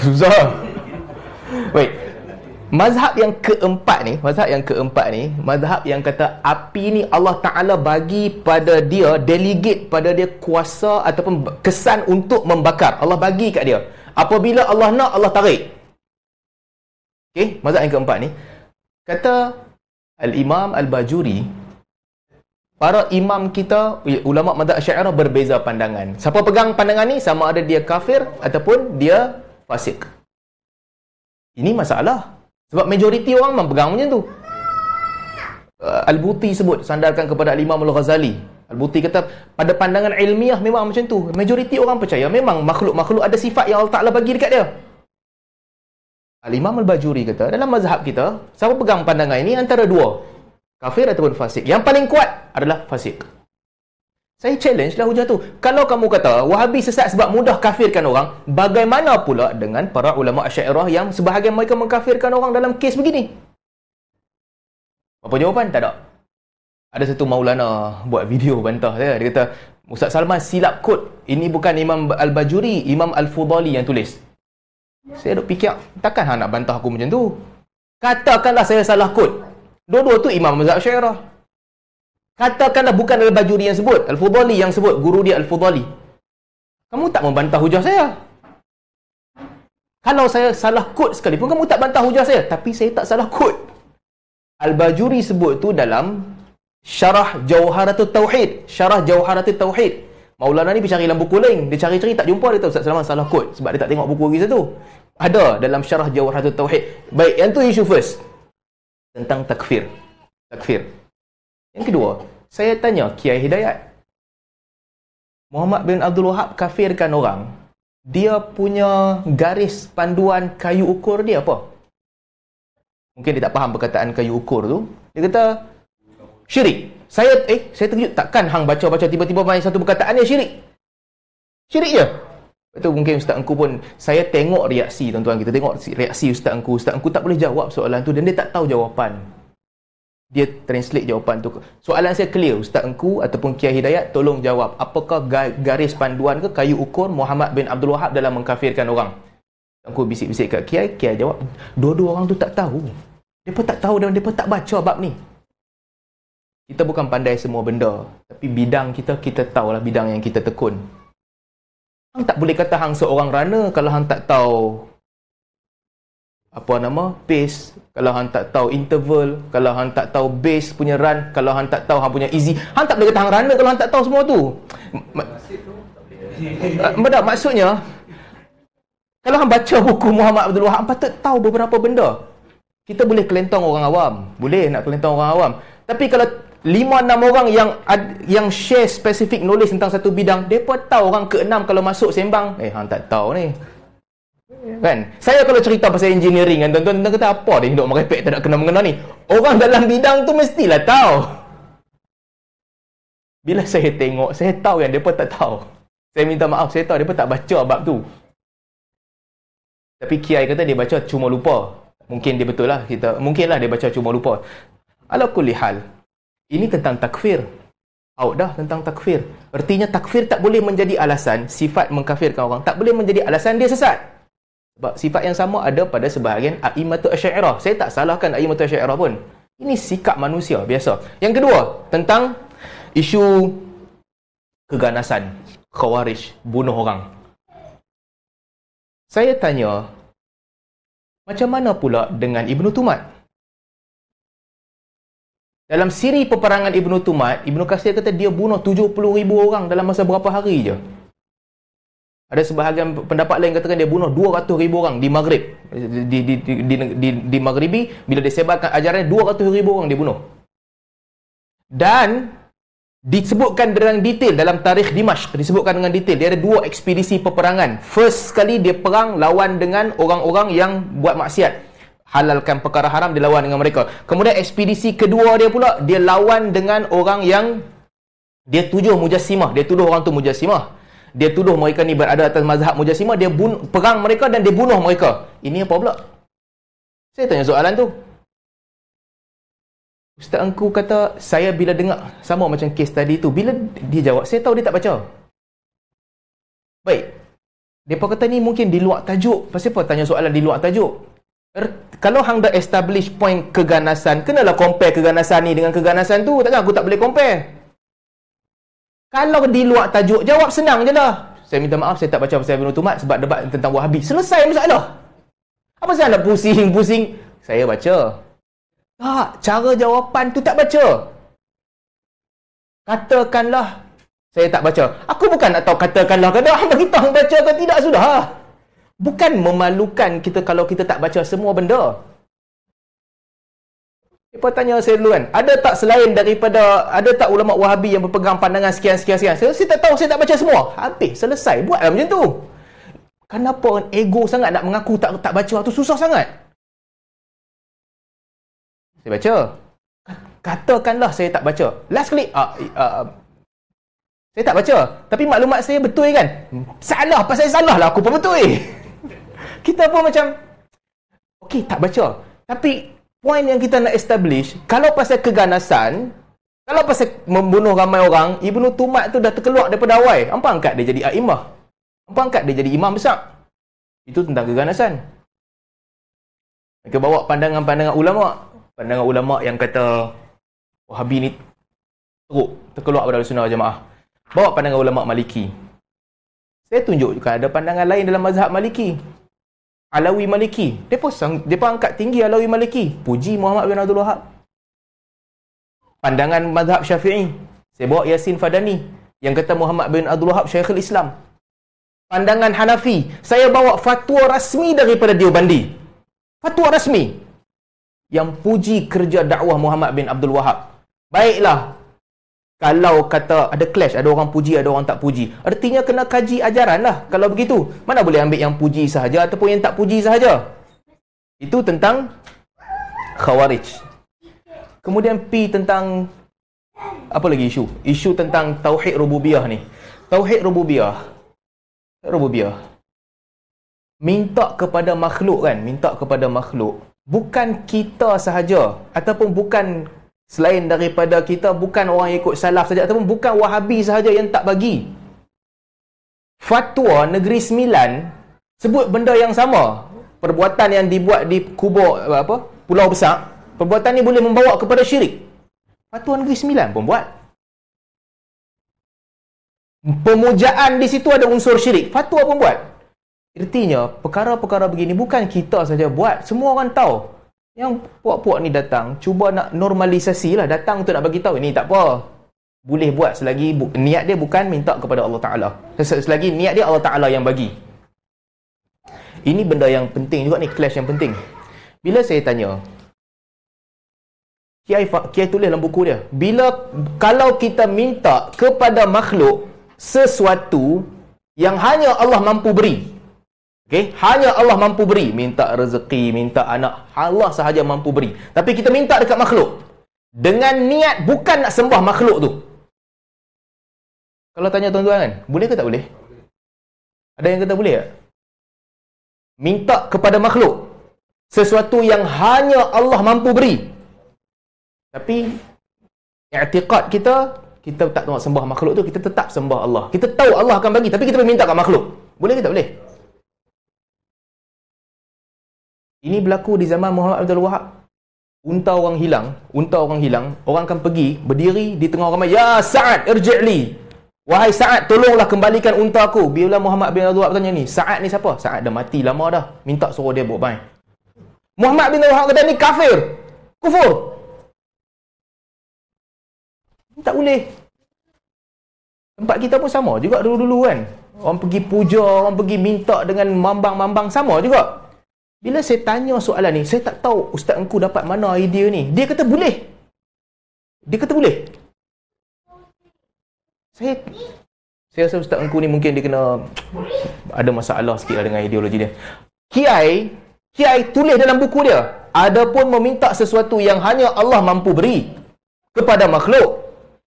Susah. Baik. Mazhab yang keempat ni, mazhab yang kata api ni Allah Ta'ala bagi pada dia, delegate pada dia kuasa ataupun kesan untuk membakar. Allah bagi kat dia. Apabila Allah nak, Allah tarik. Okey, mazhab yang keempat ni, kata Al-Imam Al-Bajuri, para imam kita, ulama mazhab Asy'ariyah berbeza pandangan. Siapa pegang pandangan ni, sama ada dia kafir ataupun dia fasik. Ini masalah. Sebab majoriti orang memang pegang macam tu. Al-Buti sebut, sandarkan kepada Al-Imam Al-Ghazali. Al-Buti kata, pada pandangan ilmiah memang macam tu. Majoriti orang percaya memang makhluk-makhluk ada sifat yang Allah Ta'ala bagi dekat dia. Al-Imam Al-Bajuri kata, dalam mazhab kita, siapa pegang pandangan ini antara 2, kafir ataupun fasik. Yang paling kuat adalah fasik. Saya challenge lah hujah tu. Kalau kamu kata Wahabi sesat sebab mudah kafirkan orang, bagaimana pula dengan para ulama Asy'ariyah yang sebahagian mereka mengkafirkan orang dalam kes begini? Apa jawapan? Tak ada. Ada satu maulana buat video bantah saya. Dia kata, Ustaz Salman silap kod. Ini bukan Imam Al-Bajuri, Imam Al-Fudali yang tulis. Saya duk fikir, takkan hang nak bantah aku macam tu? Katakanlah saya salah kod. Dua-dua tu imam mazhab Asy'ariyah. Katakanlah bukan Al-Bajuri yang sebut, Al-Fudali yang sebut, guru dia Al-Fudali. Kamu tak membantah hujah saya. Kalau saya salah kod sekalipun, kamu tak bantah hujah saya. Tapi saya tak salah kod. Al-Bajuri sebut tu dalam Syarah Jawharatul Tauhid. Syarah Jawharatul Tauhid. Maulana ni pergi cari dalam buku lain. Dia cari-cari tak jumpa, dia tahu Ustaz Salman salah kod. Sebab dia tak tengok buku lagi satu. Ada dalam Syarah Jawharatul Tauhid. Baik, yang tu isu first. Tentang takfir. Yang kedua, saya tanya Kiai Hidayat. Muhammad bin Abdul Wahab kafirkan orang. Dia punya garis panduan kayu ukur dia apa? Mungkin dia tak faham perkataan kayu ukur tu. Dia kata, syirik. Saya terkejut. Takkan hang baca-baca tiba-tiba main satu perkataan dia syirik? Syirik je. Itu mungkin Ustaz Engku pun, saya tengok reaksi tuan-tuan, kita tengok reaksi Ustaz Engku. Ustaz Engku tak boleh jawab soalan tu dan dia tak tahu jawapan. Dia translate jawapan tu. Soalan saya clear. Ustaz Engku ataupun Kiai Hidayat, tolong jawab. Apakah garis panduan ke kayu ukur Muhammad bin Abdul Wahab dalam mengkafirkan orang? Engku bisik-bisik kat Kiai. Kiai jawab, dua-dua orang tu tak tahu. Mereka tak tahu dan mereka tak baca bab ni. Kita bukan pandai semua benda. Tapi bidang kita tahulah bidang yang kita tekun. Hang tak boleh kata hang seorang runner kalau hang tak tahu pace, kalau hang tak tahu interval, kalau hang tak tahu base punya run, kalau hang tak tahu hang punya easy. Hang tak boleh kata hang runner kalau hang tak tahu semua tu. Maksudnya, kalau hang baca buku Muhammad Abdul Wahab, hang patut tahu beberapa benda. Kita boleh kelentong orang awam. Boleh nak kelentong orang awam. Tapi kalau 5-6 orang yang share spesifik knowledge tentang satu bidang, mereka tahu orang ke-6 kalau masuk sembang, hang tak tahu ni. Kan? Saya kalau cerita pasal engineering kan, tuan-tuan kata apa dia hidup merepek tak nak kena-mengena ni. Orang dalam bidang tu mestilah tahu. Bila saya tengok, saya tahu yang mereka tak tahu. Saya minta maaf, saya tahu mereka tak baca bab tu. Tapi kiai kata dia baca cuma lupa. Mungkin dia betul lah. Mungkinlah dia baca cuma lupa. Ala kulli hal, ini tentang takfir. Out dah tentang takfir. Artinya takfir tak boleh menjadi alasan, sifat mengkafirkan orang tak boleh menjadi alasan dia sesat. Sebab sifat yang sama ada pada sebahagian a'immatul asy'ariyah. Saya tak salahkan a'immatul asy'ariyah pun. Ini sikap manusia biasa. Yang kedua, tentang isu keganasan, khawarij, bunuh orang. Saya tanya, macam mana pula dengan Ibnu Tumat? Dalam siri peperangan Ibnu Tumat, Ibnu Katsir kata dia bunuh 70,000 orang dalam masa berapa hari je. Ada sebahagian pendapat lain katakan dia bunuh 200,000 orang di Maghrib. Di Maghribi, bila disebarkan ajaran 200,000 orang dia bunuh. Dan disebutkan dengan detail dalam tarikh Dimashq, disebutkan dengan detail dia ada 2 ekspedisi peperangan. First sekali dia perang lawan dengan orang-orang yang buat maksiat, halalkan perkara haram, dia lawan dengan mereka. Kemudian ekspedisi kedua dia pula, dia lawan dengan orang yang dia tuduh mujassimah, dia tuduh orang tu mujassimah, dia tuduh mereka ni berada atas mazhab mujassimah, dia perang mereka dan dia bunuh mereka. Ini apa pula? Saya tanya soalan tu. Ustaz Engku kata, saya bila dengar sama macam kes tadi tu, bila dia jawab, saya tahu dia tak baca. Baik, mereka kata ni mungkin di luar tajuk. Pasal apa tanya soalan di luar tajuk? Kalau hang dah establish point keganasan, kenalah compare keganasan ni dengan keganasan tu. Takkan aku tak boleh compare. Kalau di luar tajuk, jawab senang je lah. Saya minta maaf, saya tak baca pasal Ibnu Tumat sebab debat tentang Wahabi. Selesai masalah. Apa saya nak pusing-pusing? Saya baca. Tak, cara jawapan tu tak baca. Katakanlah saya tak baca. Aku bukan nak tahu katakanlah kena hang bagi tahu baca ke tidak sudah. Bukan memalukan kita kalau kita tak baca semua benda. Mereka tanya saya dulu kan, ada tak selain daripada, ada tak ulama Wahabi yang berpegang pandangan sekian-sekian-sekian? Saya tak tahu, saya tak baca semua. Habis, selesai. Buatlah macam tu. Kenapa ego sangat nak mengaku tak baca tu susah sangat? Saya baca. Katakanlah saya tak baca. Last kali, saya tak baca. Tapi maklumat saya betul kan? Salah, pasal salah lah. Aku pun betul Kita pun macam, okey, tak baca. Tapi, point yang kita nak establish, kalau pasal keganasan, kalau pasal membunuh ramai orang, Ibnu Tumat tu dah terkeluar daripada awal. Hampa angkat dia jadi a'imah. Hampa angkat dia jadi imam besar. Itu tentang keganasan. Mereka bawa pandangan-pandangan ulama'. Pandangan ulama' yang kata, Wahabi ni teruk, terkeluar daripada sunnah jamaah. Bawa pandangan ulama' Maliki. Saya tunjukkan ada pandangan lain dalam mazhab Maliki. Alawi Maliki. Mereka angkat tinggi Alawi Maliki. Puji Muhammad bin Abdul Wahab. Pandangan mazhab Syafi'i. Saya bawa Yasin Fadani. Yang kata Muhammad bin Abdul Wahab Syekhul Islam. Pandangan Hanafi. Saya bawa fatwa rasmi daripada Deobandi. Fatwa rasmi. Yang puji kerja dakwah Muhammad bin Abdul Wahab. Baiklah. Kalau kata ada clash, ada orang puji, ada orang tak puji, artinya kena kaji ajaran lah. Kalau begitu, mana boleh ambil yang puji sahaja ataupun yang tak puji sahaja. Itu tentang Khawarij. Kemudian P tentang apa lagi isu? Isu tentang Tauhid Rububiyah ni. Tauhid Rububiyah. Minta kepada makhluk kan? Minta kepada makhluk. Bukan kita sahaja ataupun bukan selain daripada kita, bukan orang yang ikut salaf saja ataupun bukan Wahabi sahaja yang tak bagi. Fatwa Negeri Sembilan sebut benda yang sama. Perbuatan yang dibuat di kubur Pulau Besar, perbuatan ni boleh membawa kepada syirik. Fatwa Negeri Sembilan pun buat. Pemujaan di situ ada unsur syirik. Fatwa pun buat. Artinya, perkara-perkara begini bukan kita saja buat. Semua orang tahu. Yang puak-puak ni datang, cuba nak normalisasi lah. Datang untuk nak bagi tahu, ini tak apa. Boleh buat selagi niat dia bukan minta kepada Allah Ta'ala. Selagi niat dia Allah Ta'ala yang bagi. Ini benda yang penting juga ni, clash yang penting. Bila saya tanya, Kiai tulis dalam buku dia, kalau kita minta kepada makhluk sesuatu yang hanya Allah mampu beri, okey, hanya Allah mampu beri, minta rezeki, minta anak, Allah sahaja mampu beri, tapi kita minta dekat makhluk dengan niat bukan nak sembah makhluk tu. Kalau tanya tuan-tuan kan, boleh ke tak boleh? Ada yang kata boleh tak? Minta kepada makhluk sesuatu yang hanya Allah mampu beri, tapi i'tiqad kita tak nak sembah makhluk tu, kita tetap sembah Allah. Kita tahu Allah akan bagi, tapi kita minta kat makhluk. Boleh ke tak boleh? Ini berlaku di zaman Muhammad Abdul Wahab. Unta orang hilang, orang akan pergi berdiri di tengah ramai, ya Sa'ad irji'li, wahai Sa'ad, tolonglah kembalikan unta aku. Bila Muhammad bin Abdul Wahab tanya ni, Sa'ad ni siapa? Sa'ad dah mati lama dah, minta suruh dia buat baik. Muhammad bin Abdul Wahab kata ni kafir, kufur. Tak boleh. Tempat kita pun sama juga dulu-dulu kan. Orang pergi puja, orang pergi minta dengan mambang-mambang, sama juga. Bila saya tanya soalan ni, saya tak tahu ustaz engku dapat mana idea ni. Dia kata boleh. Dia kata boleh. Saya rasa ustaz engku ni mungkin dia kena ada masalah sikit lah dengan ideologi dia. Kiai tulis dalam buku dia, adapun meminta sesuatu yang hanya Allah mampu beri kepada makhluk,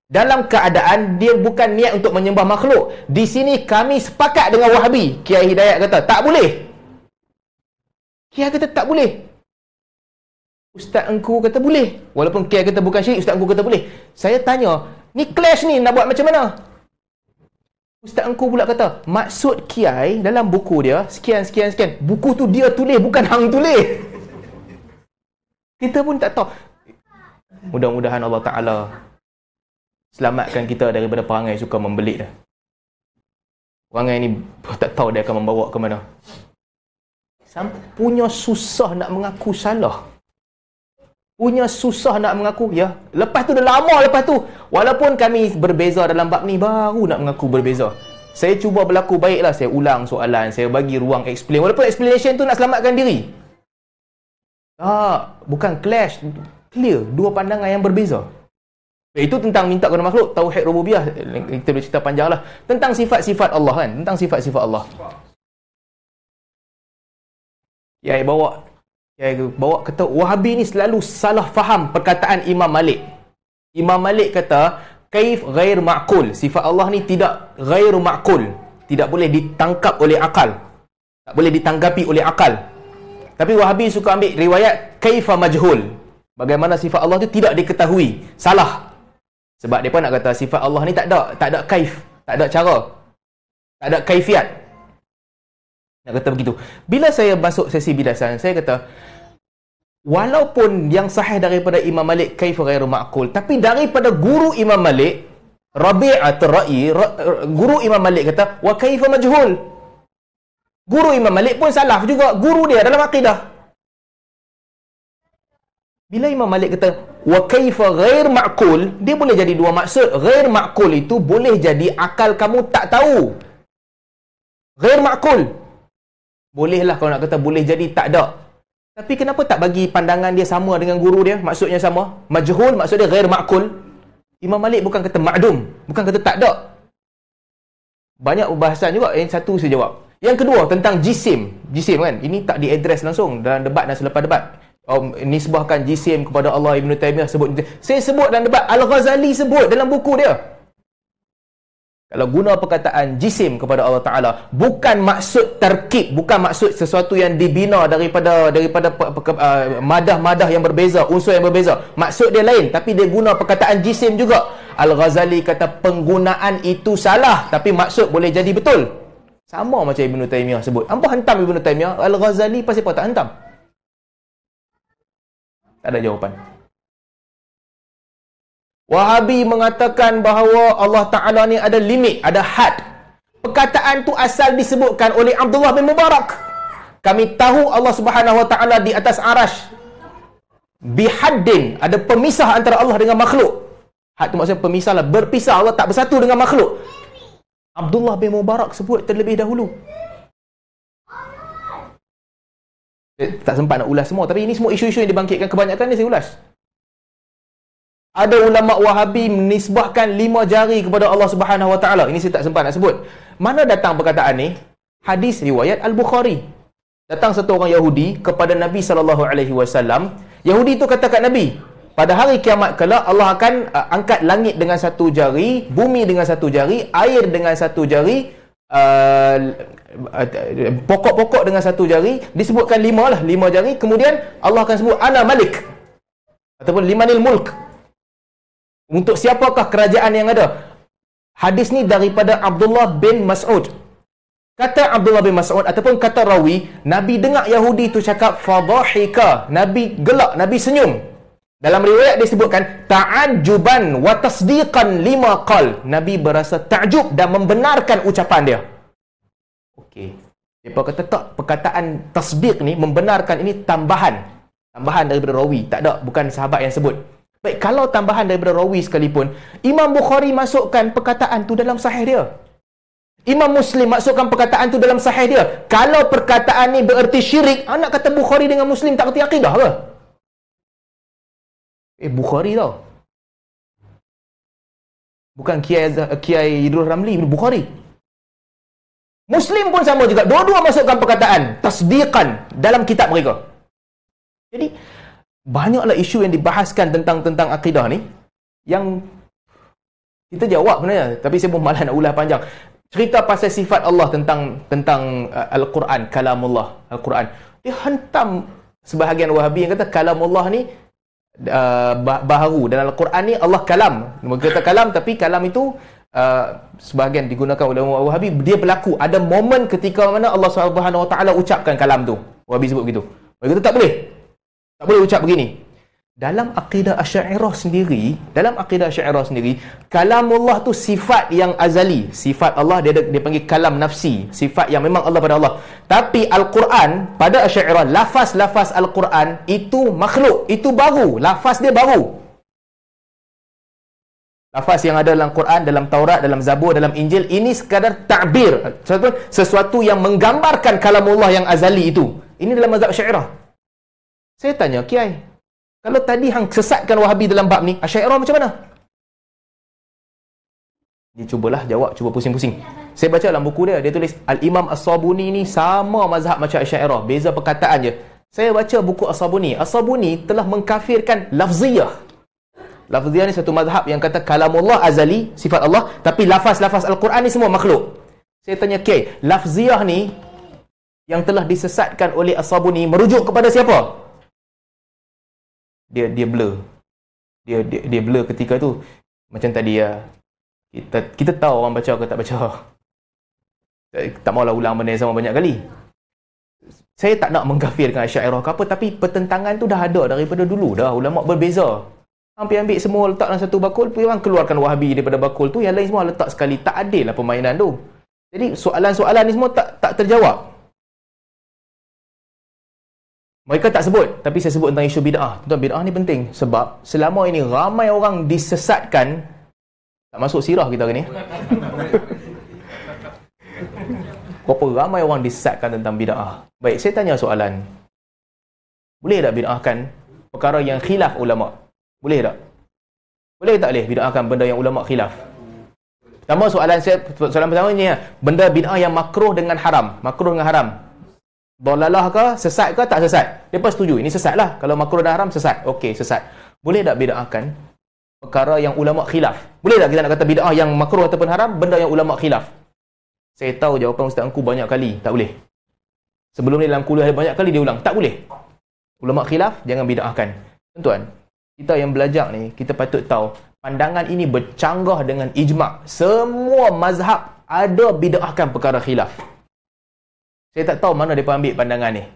dalam keadaan dia bukan niat untuk menyembah makhluk. Di sini kami sepakat dengan Wahabi. Kiai Hidayat kata tak boleh. Kiai kata tak boleh. Ustaz engku kata boleh. Walaupun Kiai kata bukan syirik, ustaz engku kata boleh. Saya tanya, ni clash ni nak buat macam mana? Ustaz engku pula kata, maksud Kiai dalam buku dia sekian. Buku tu dia tulis, bukan hang tulis. Kita pun tak tahu. Mudah-mudahan Allah Ta'ala selamatkan kita daripada perangai suka membelit dah. Perangai ni tak tahu dia akan membawa ke mana. Punya susah nak mengaku salah. Punya susah nak mengaku, ya. Lepas tu dah lama lepas tu. Walaupun kami berbeza dalam bab ni, baru nak mengaku berbeza. Saya cuba berlaku baiklah. Saya ulang soalan. Saya bagi ruang explain. Walaupun explanation tu nak selamatkan diri. Bukan clash. Clear. Dua pandangan yang berbeza. Itu tentang minta kepada makhluk. Tauhid rububiyah. Kita boleh cerita panjang lah. Tentang sifat-sifat Allah kan. Tentang sifat-sifat Allah. Kiai bawa kata Wahabi ni selalu salah faham perkataan Imam Malik. Imam Malik kata kaif ghair ma'qul. Sifat Allah ni tidak ghair ma'qul. Tidak boleh ditangkap oleh akal. Tak boleh ditanggapi oleh akal. Tapi Wahabi suka ambil riwayat kaifa majhul. Bagaimana sifat Allah tu tidak diketahui. Salah. Sebab mereka nak kata sifat Allah ni tak ada kaif, tak ada cara, tak ada kaifiat. Nak kata begitu. Bila saya masuk sesi bidasan, saya kata walaupun yang sahih daripada Imam Malik kaif ghairu ma'qul, tapi daripada guru Imam Malik, Rabi'at Ra'i, guru Imam Malik kata wa kaifa majhul. Guru Imam Malik pun salah juga, guru dia dalam akidah. Bila Imam Malik kata wa kaifa ghair ma'qul, dia boleh jadi dua maksud. Ghair ma'qul itu boleh jadi akal kamu tak tahu. Ghair ma'qul bolehlah kalau nak kata boleh jadi tak ada. Tapi kenapa tak bagi pandangan dia sama dengan guru dia? Maksudnya sama. Majhul maksud dia ghair ma'qul. Imam Malik bukan kata ma'dum, bukan kata tak ada. Banyak bahasan juga. Yang satu saya jawab. Yang kedua tentang jisim. Jisim kan, ini tak diadres langsung dalam debat dan selepas debat. Nisbahkan jisim kepada Allah. Ibn Taymiyah sebut. Saya sebut dalam debat. Al-Ghazali sebut dalam buku dia. Kalau guna perkataan jisim kepada Allah Ta'ala, bukan maksud terkib, bukan maksud sesuatu yang dibina daripada madah-madah yang berbeza, unsur yang berbeza. Maksud dia lain, tapi dia guna perkataan jisim juga. Al-Ghazali kata penggunaan itu salah, tapi maksud boleh jadi betul. Sama macam Ibn Taymiyah sebut. Hampa hantam Ibn Taymiyah, Al-Ghazali pasal apa tak hantam? Tak ada jawapan. Wahabi mengatakan bahawa Allah Ta'ala ni ada limit, ada had. Perkataan tu asal disebutkan oleh Abdullah bin Mubarak. Kami tahu Allah Subhanahu Wa Ta'ala di atas arash. Bihaddin, ada pemisah antara Allah dengan makhluk. Had tu maksudnya pemisah lah, berpisah. Allah tak bersatu dengan makhluk. Abdullah bin Mubarak sebut terlebih dahulu. Tak sempat nak ulas semua, tapi ini semua isu-isu yang dibangkitkan kebanyakan ni saya ulas. Ada ulama Wahabi menisbahkan 5 jari kepada Allah Subhanahu Wa Taala. Ini saya tak sempat nak sebut. Mana datang perkataan ni? Hadis riwayat Al-Bukhari. Datang satu orang Yahudi kepada Nabi SAW. Yahudi itu kata kat Nabi, pada hari kiamat kelak Allah akan angkat langit dengan satu jari, bumi dengan satu jari, air dengan satu jari, pokok-pokok dengan satu jari. Disebutkan 5 jari. Kemudian Allah akan sebut Ana Malik, ataupun limanil mulk, untuk siapakah kerajaan yang ada. Hadis ni daripada Abdullah bin Mas'ud. Kata Abdullah bin Mas'ud ataupun kata rawi, Nabi dengar Yahudi tu cakap fadhahika, Nabi gelak, Nabi senyum. Dalam riwayat disebutkan ta'ajjuban wa tasdiqan lima qal, Nabi berasa takjub dan membenarkan ucapan dia. Okey, depa kata tak, perkataan tasdiq ni, membenarkan, ini tambahan daripada rawi, tak ada, bukan sahabat yang sebut. Baik, kalau tambahan daripada rawi sekalipun, Imam Bukhari masukkan perkataan tu dalam sahih dia. Imam Muslim masukkan perkataan tu dalam sahih dia. Kalau perkataan ni bererti syirik, nak kata Bukhari dengan Muslim tak erti akidah ke? Bukhari tau. Bukan Kiai Idrus Ramli, Bukhari. Muslim pun sama juga. Dua-dua masukkan perkataan tasdiqan dalam kitab mereka. Jadi, banyaklah isu yang dibahaskan tentang akidah ni yang kita jawab sebenarnya, tapi saya pun malas nak ulas panjang. Cerita pasal sifat Allah tentang Al-Quran, kalamullah, Al-Quran. Dia hantam sebahagian Wahabi yang kata kalamullah ni baharu, dan Al-Quran ni Allah kalam. Mereka kata kalam, tapi kalam itu sebahagian digunakan oleh Wahabi, dia berlaku. Ada momen ketika mana Allah Subhanahu Wa Taala ucapkan kalam tu. Wahabi sebut begitu. Mereka kata tak boleh. Tak boleh ucap begini. Dalam akidah Asy'ariyah sendiri, kalamullah tu sifat yang azali. Sifat Allah dia panggil kalam nafsi, sifat yang memang Allah pada Allah. Tapi Al-Quran pada Asy'ariyah, lafaz-lafaz Al-Quran itu makhluk, itu baru, lafaz dia baru. Lafaz yang ada dalam Quran, dalam Taurat, dalam Zabur, dalam Injil, ini sekadar ta'bir, sesuatu yang menggambarkan kalamullah yang azali itu. Ini dalam mazhab Asy'ariyah. Saya tanya, Kiai, kalau tadi hang sesatkan Wahabi dalam bab ni, Asy'ariyah macam mana? Dia cubalah jawab, cuba pusing-pusing. Saya baca dalam buku dia, dia tulis Al-Imam As-Sabuni ni sama mazhab macam Asy'ariyah, beza perkataan je. Saya baca buku As-Sabuni. As-Sabuni telah mengkafirkan lafziyah. Lafziyah ni satu mazhab yang kata kalamullah azali, sifat Allah, tapi lafaz-lafaz Al-Quran ni semua makhluk. Saya tanya, Kiai, lafziyah ni yang telah disesatkan oleh As-Sabuni merujuk kepada siapa? Dia blur. Dia blur ketika tu. Macam tadi ya. Kita tahu orang baca ke tak baca. Tak maulah ulang benda yang sama banyak kali. Saya tak nak mengkafirkan Asy'ariyah ke apa, tapi pertentangan tu dah ada daripada dulu dah. Ulama berbeza. Hampir ambil semua letak dalam satu bakul, orang keluarkan Wahabi daripada bakul tu, yang lain semua letak sekali. Tak adil lah permainan tu. Jadi soalan-soalan ni semua tak terjawab. Mereka tak sebut, tapi saya sebut tentang isu bid'ah. Tentang bid'ah ni penting sebab selama ini ramai orang disesatkan. Tak masuk sirah kita hari ni. Berapa ramai orang disesatkan tentang bid'ah. Baik, saya tanya soalan. Boleh tak bid'ahkan perkara yang khilaf ulama? Boleh tak? Boleh tak boleh bid'ahkan benda yang ulama khilaf? Pertama soalan pertama ni, benda bid'ah yang makruh dengan haram. Makruh dengan haram. Dalalah ke, sesat ke, tak sesat? Mereka setuju, ini sesat lah. Kalau makruh dan haram, sesat. Okey, sesat. Boleh tak bid'ahkan perkara yang ulama khilaf? Boleh tak kita nak kata bid'ah yang makruh ataupun haram, benda yang ulama khilaf? Saya tahu jawapan Ustaz Engku banyak kali, tak boleh. Sebelum ni dalam kuliah banyak kali dia ulang, tak boleh. Ulama khilaf, jangan bid'ahkan. Tuan-tuan, kita yang belajar ni, kita patut tahu, pandangan ini bercanggah dengan ijma'. Semua mazhab ada bid'ahkan perkara khilaf. Saya tak tahu mana mereka ambil pandangan ni.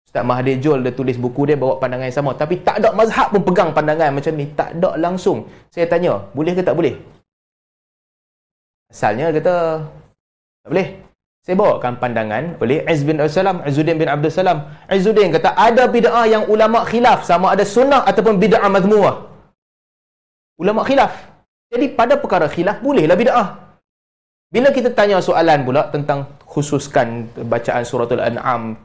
Ustaz Mahathir Jol dia tulis buku dia bawa pandangan yang sama. Tapi tak ada mazhab pun pegang pandangan macam ni. Tak ada langsung. Saya tanya, boleh ke tak boleh? Asalnya dia kata, tak boleh. Saya bawakan pandangan oleh Izzuddin bin Abdul Salam. Izzuddin kata, ada bid'ah yang ulama khilaf. Sama ada sunnah ataupun bid'ah mazmuah. Ulama khilaf. Jadi pada perkara khilaf, bolehlah bid'ah. Bila kita tanya soalan pula tentang khususkan bacaan suratul An'am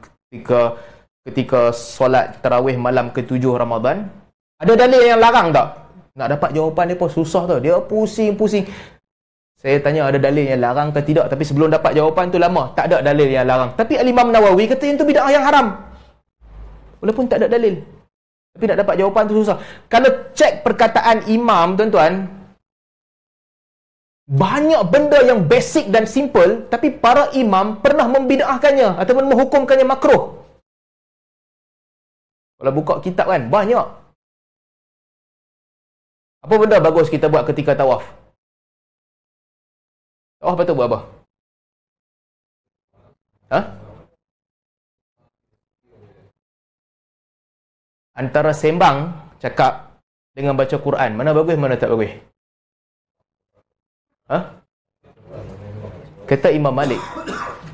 ketika solat tarawih malam ke-7 Ramadan, ada dalil yang larang tak? Nak dapat jawapan dia pun susah tau. Dia pusing-pusing. Saya tanya ada dalil yang larang ke tidak, tapi sebelum dapat jawapan tu lama. Tak ada dalil yang larang. Tapi Al-Imam Nawawi kata yang tu bid'ah yang haram. Walaupun tak ada dalil. Tapi nak dapat jawapan tu susah. Kalau cek perkataan imam, tuan-tuan, banyak benda yang basic dan simple, tapi para imam pernah membid'ahkannya ataupun menghukumkannya makruh. Kalau buka kitab kan, banyak. Apa benda bagus kita buat ketika tawaf? Tawaf patut buat apa? Ha? Antara sembang, cakap, dengan baca Quran, mana bagus, mana tak bagus? Ha? Kata Imam Malik,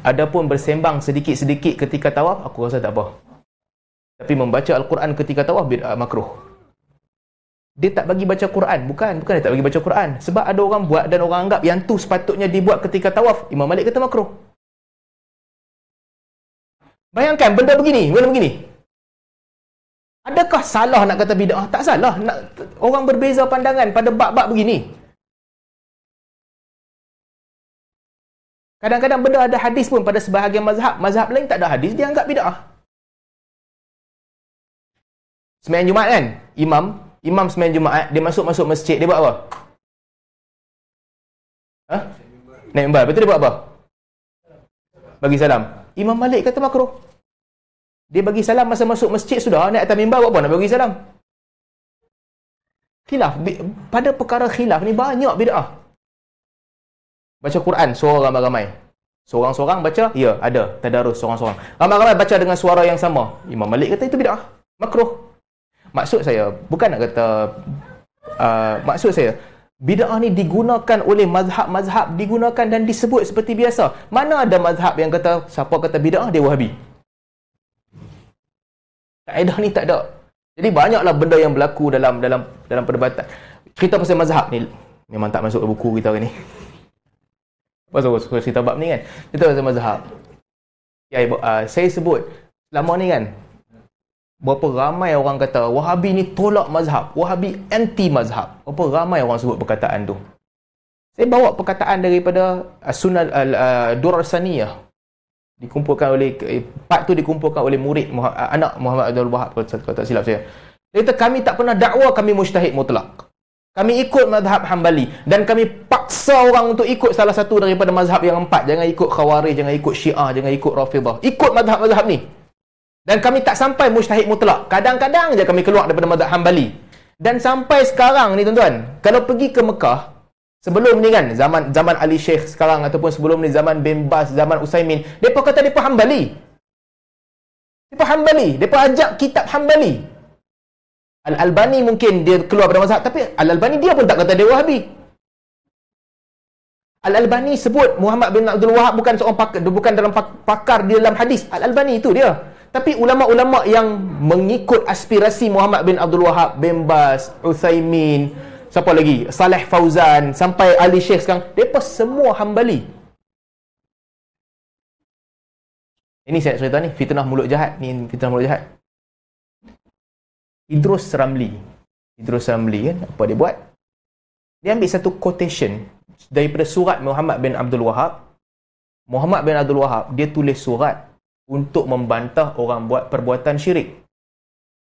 adapun bersembang sedikit-sedikit ketika tawaf, aku rasa tak apa. Tapi membaca Al-Quran ketika tawaf, bid'ah makruh. Dia tak bagi baca Quran. Bukan dia tak bagi baca Quran. Sebab ada orang buat dan orang anggap yang tu sepatutnya dibuat ketika tawaf. Imam Malik kata makruh. Bayangkan benda begini. Adakah salah nak kata bid'ah? Tak salah. Orang berbeza pandangan pada bab-bab begini. Kadang-kadang benda ada hadis pun pada sebahagian mazhab. Mazhab lain tak ada hadis, dia anggap bid'ah. Sembahyang Jumaat kan? Imam sembahyang Jumaat, dia masuk masjid, dia buat apa? Ha? Naik mimbar. Betul dia buat apa? Bagi salam. Imam Malik kata makruh. Dia bagi salam masa masuk masjid sudah, naik atas mimbar buat apa nak bagi salam? Khilaf. Pada perkara khilaf ni banyak bid'ah. Baca Quran, suara ramai-ramai. Seorang-seorang baca, ya, ada. Tadarus seorang-seorang. Ramai-ramai baca dengan suara yang sama. Imam Malik kata itu bid'ah. Makruh. Maksud saya, bukan nak kata maksud saya, bid'ah ni digunakan oleh mazhab-mazhab, digunakan dan disebut seperti biasa. Mana ada mazhab yang kata, siapa kata bid'ah, dia Wahabi. Kaedah ni tak ada. Jadi banyaklah benda yang berlaku dalam perdebatan. Cerita pasal mazhab ni memang tak masuk buku kita hari ni. Pasal cerita bab ni kan. Cerita pasal mazhab. Ya, saya sebut selama ni kan, berapa ramai orang kata Wahabi ni tolak mazhab, Wahabi anti mazhab. Berapa ramai orang sebut perkataan tu. Saya bawa perkataan daripada Sunan Durar Saniyah. Dikumpulkan oleh part tu dikumpulkan oleh murid anak Muhammad Abdul Wahab, kalau tak silap saya. Dia kata kami tak pernah dakwa kami mujtahid mutlak. Kami ikut mazhab Hambali dan kami paksa orang untuk ikut salah satu daripada mazhab yang empat. Jangan ikut Khawarij, jangan ikut Syiah, jangan ikut Rafidah. Ikut mazhab-mazhab ni. Dan kami tak sampai mujtahid mutlak. Kadang-kadang je kami keluar daripada mazhab Hambali. Dan sampai sekarang ni tuan-tuan, kalau pergi ke Mekah, sebelum ni kan, zaman Ali Sheikh sekarang, ataupun sebelum ni zaman bin Baz, zaman Usaimin, mereka kata mereka Hambali. Mereka Hambali. Mereka ajak kitab Hambali. Al-Albani mungkin dia keluar daripada mazhab, tapi Al-Albani dia pun tak kata dia Wahabi. Al-Albani sebut Muhammad bin Abdul Wahab bukan seorang pakar, bukan dalam pakar di dalam hadis. Al-Albani itu dia. Tapi ulama-ulama yang mengikut aspirasi Muhammad bin Abdul Wahab, bin Baz, Uthaymin, siapa lagi? Saleh Fauzan, sampai Ali Sheikh sekarang, mereka semua Hambali. Ini saya cerita ni, fitnah mulut jahat. Ni fitnah mulut jahat. Idrus Ramli kan, apa dia buat? Dia ambil satu quotation daripada surat Muhammad bin Abdul Wahab. Muhammad bin Abdul Wahab, dia tulis surat untuk membantah orang buat perbuatan syirik.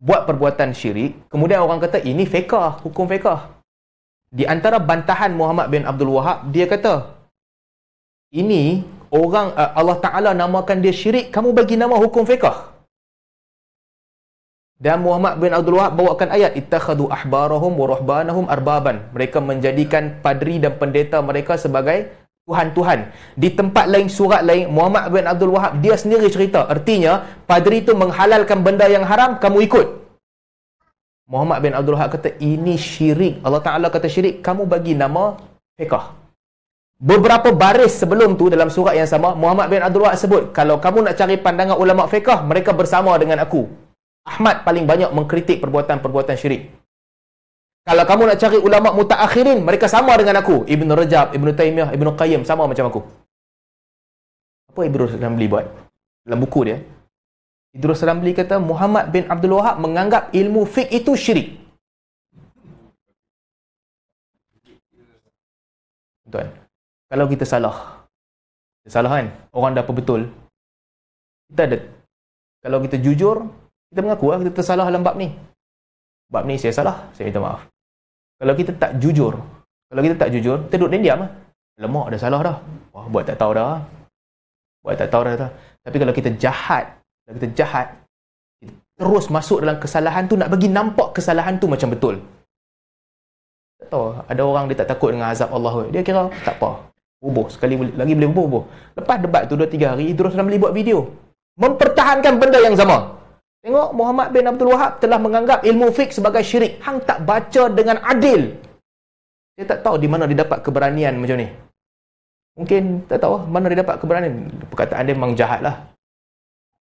Buat perbuatan syirik, kemudian orang kata ini fiqh, hukum fiqh. Di antara bantahan Muhammad bin Abdul Wahab, dia kata ini orang Allah Ta'ala namakan dia syirik, kamu bagi nama hukum fiqh. Dan Muhammad bin Abdul Wahab bawakan ayat ittakhadhu ahbarahum wa ruhbanahum arbaban. Mereka menjadikan padri dan pendeta mereka sebagai tuhan-tuhan. Di tempat lain, surat lain, Muhammad bin Abdul Wahab dia sendiri cerita, artinya padri itu menghalalkan benda yang haram, kamu ikut. Muhammad bin Abdul Wahab kata ini syirik. Allah Ta'ala kata syirik, kamu bagi nama fiqh. Beberapa baris sebelum tu dalam surat yang sama, Muhammad bin Abdul Wahab sebut, kalau kamu nak cari pandangan ulama fiqh, mereka bersama dengan aku. Ahmad paling banyak mengkritik perbuatan-perbuatan syirik. Kalau kamu nak cari ulama mutaakhirin, mereka sama dengan aku. Ibn Rajab, Ibn Taymiyah, Ibn Qayyim, sama macam aku. Apa Idrus Ramli buat? Dalam buku dia, Idrus Ramli kata Muhammad bin Abdul Wahab menganggap ilmu fiqh itu syirik. Tuan, kalau kita salah kan, orang dah apa betul, kita ada, kalau kita jujur, kita mengaku lah kita tersalah dalam bab ni saya salah, saya minta maaf. Kalau kita tak jujur, kita duduk dan diam lah. Lemak dah salah dah. Wah, buat tak tahu dah. Tapi kalau kita jahat, kita terus masuk dalam kesalahan tu, nak bagi nampak kesalahan tu macam betul. Tak tahu, ada orang dia tak takut dengan azab Allah. Dia kira tak apa. Bubuh, sekali lagi boleh bubuh. Lepas debat tu 2-3 hari, Idrus Ramli buat video mempertahankan benda yang sama. Tengok, Muhammad bin Abdul Wahab telah menganggap ilmu fiqh sebagai syirik. Hang tak baca dengan adil. Saya tak tahu di mana dia dapat keberanian macam ni. Mungkin tak tahu mana dia dapat keberanian. Perkataan dia memang jahat lah.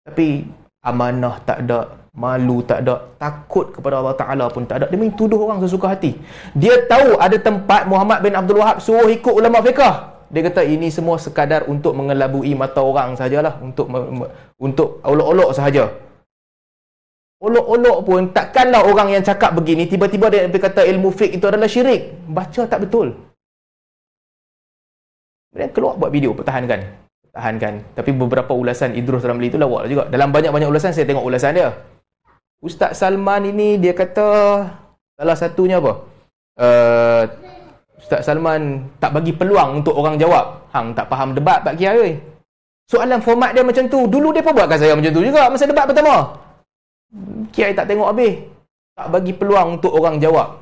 Tapi amanah tak ada, malu tak ada, takut kepada Allah Ta'ala pun tak ada. Dia main tuduh orang sesuka hati. Dia tahu ada tempat Muhammad bin Abdul Wahab suruh ikut ulama fiqah. Dia kata ini semua sekadar untuk mengelabui mata orang sajalah, untuk olok-olok sahaja. Olok-olok pun takkanlah orang yang cakap begini tiba-tiba dia berkata ilmu fiqh itu adalah syirik. Baca tak betul. Kemudian keluar buat video pertahankan. Tapi beberapa ulasan Idrus Ramli itu lawak juga. Dalam banyak-banyak ulasan saya tengok ulasan dia. Ustaz Salman ini dia kata salah satunya apa? Ustaz Salman tak bagi peluang untuk orang jawab. Hang tak faham debat Pak Kiai. Soalan format dia macam tu. Dulu dia pun buatkan saya macam tu juga masa debat pertama. Kiai tak tengok habis. Tak bagi peluang untuk orang jawab.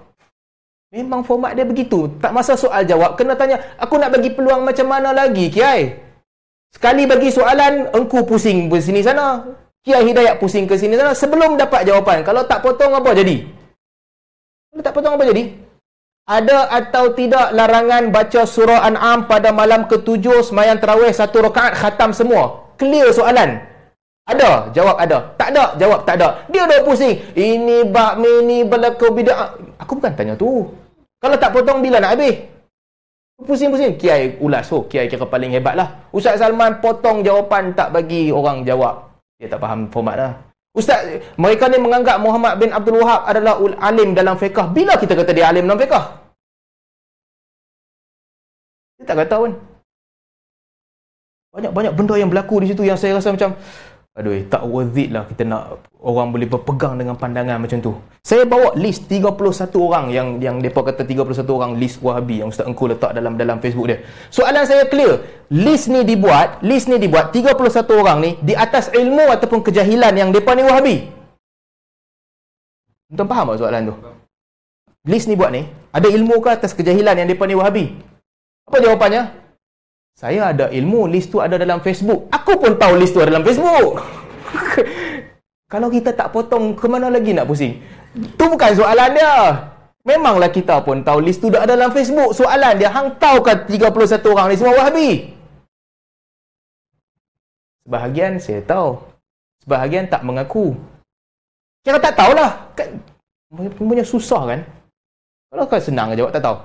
Memang format dia begitu. Tak masa soal jawab, kena tanya, aku nak bagi peluang macam mana lagi, Kiai? Sekali bagi soalan, engkau pusing ke sini sana. Kiai Hidayat pusing ke sini sana sebelum dapat jawapan. Kalau tak potong, apa jadi? Ada atau tidak larangan baca surah An'am pada malam ke-7 sembahyang tarawih 1 rakaat khatam semua? Clear soalan. Ada, jawab ada. Tak ada, jawab tak ada. Dia dah pusing. Ini bab ni berlaku bid'ah. Aku bukan tanya tu. Kalau tak potong bila nak habis? Pusing-pusing. Kiai ulas. Kiai kira paling hebat lah. Ustaz Salman potong jawapan, tak bagi orang jawab. Dia tak faham format lah. Ustaz, mereka ni menganggap Muhammad bin Abdul Wahab adalah alim dalam fiqah. Bila kita kata dia alim dalam fiqah? Dia tak kata pun. Banyak-banyak benda yang berlaku di situ yang saya rasa macam aduh, tak worth it lah kita nak orang boleh berpegang dengan pandangan macam tu. Saya bawa list 31 orang yang mereka kata 31 orang list Wahabi yang Ustaz Engku letak dalam Facebook dia. Soalan saya clear. List ni dibuat 31 orang ni di atas ilmu ataupun kejahilan yang mereka ni Wahabi. Tuan faham tak soalan tu? List ni buat ni, ada ilmu ke atas kejahilan yang mereka ni Wahabi? Apa jawapannya? Saya ada ilmu, list tu ada dalam Facebook. Aku pun tahu list tu ada dalam Facebook. Kalau kita tak potong, ke mana lagi nak pusing? Tu bukan soalan dia. Memanglah kita pun tahu list tu dah ada dalam Facebook. Soalan dia, hang tahu kan 31 orang ni semua Wahabi? Sebahagian saya tahu. Sebahagian tak mengaku. Kira tak tahulah. Kan, punya susah kan? Kalau kan senang jawab tak tahu.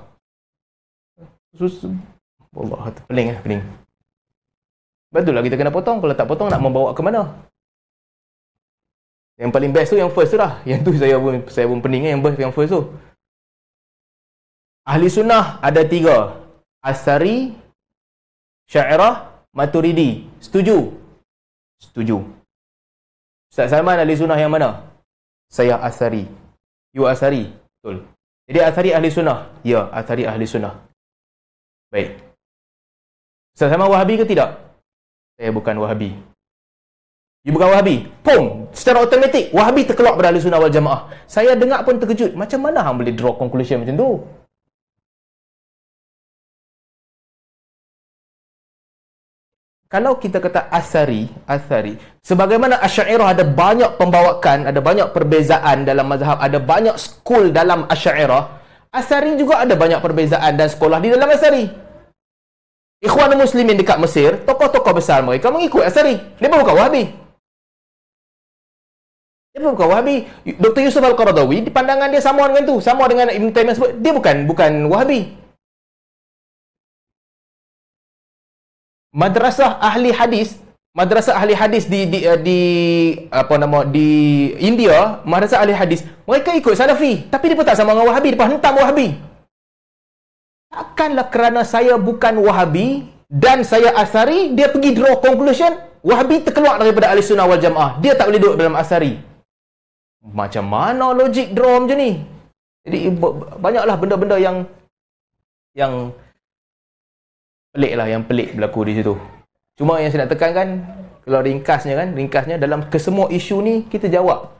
Susah. Allah, pening. Betul lah kita kena potong. Kalau tak potong nak membawa ke mana? Yang paling best tu yang first tu lah. Yang tu saya pun pening yang first tu. Ahli sunnah ada 3. Asari, Syairah, Maturidi. Setuju? Ustaz Salman ahli sunnah yang mana? Saya Asari. You Asari? Betul. Jadi Asari ahli sunnah? Ya, Asari ahli sunnah. Baik. Ustaz Salman Wahabi ke tidak? Saya bukan Wahabi. You bukan Wahabi? Pum! Secara automatik, Wahabi terkeluar pada Ahli Sunnah wal Jamaah. Saya dengar pun terkejut. Macam mana hang boleh draw conclusion macam tu? Kalau kita kata Asari, sebagaimana Asy'ariyah ada banyak pembawakan, ada banyak perbezaan dalam mazhab, ada banyak skul dalam Asy'ariyah, Asari juga ada banyak perbezaan dan sekolah di dalam Asari. Ikhwanul Muslimin dekat Mesir, tokoh-tokoh besar mereka mengikut Asari. Dia bukan Wahabi. Dr. Yusuf Al-Qaradawi, di pandangan dia sama dengan tu. Sama dengan Ibn Taymiyah sebut. Dia bukan Wahabi. Madrasah ahli hadis di India, madrasah ahli hadis, mereka ikut Salafi, tapi dia pun tak sama dengan Wahabi, dia hentam Wahabi. Takkanlah kerana saya bukan Wahabi dan saya Asari, dia pergi draw conclusion, Wahabi terkeluar daripada Ahli Sunnah wal Jamaah. Dia tak boleh duduk dalam Asari. Macam mana logik draw macam ni? Jadi banyaklah benda-benda yang pelik lah, yang pelik berlaku di situ. Cuma yang saya nak tekankan, kalau ringkasnya dalam kesemua isu ni kita jawab.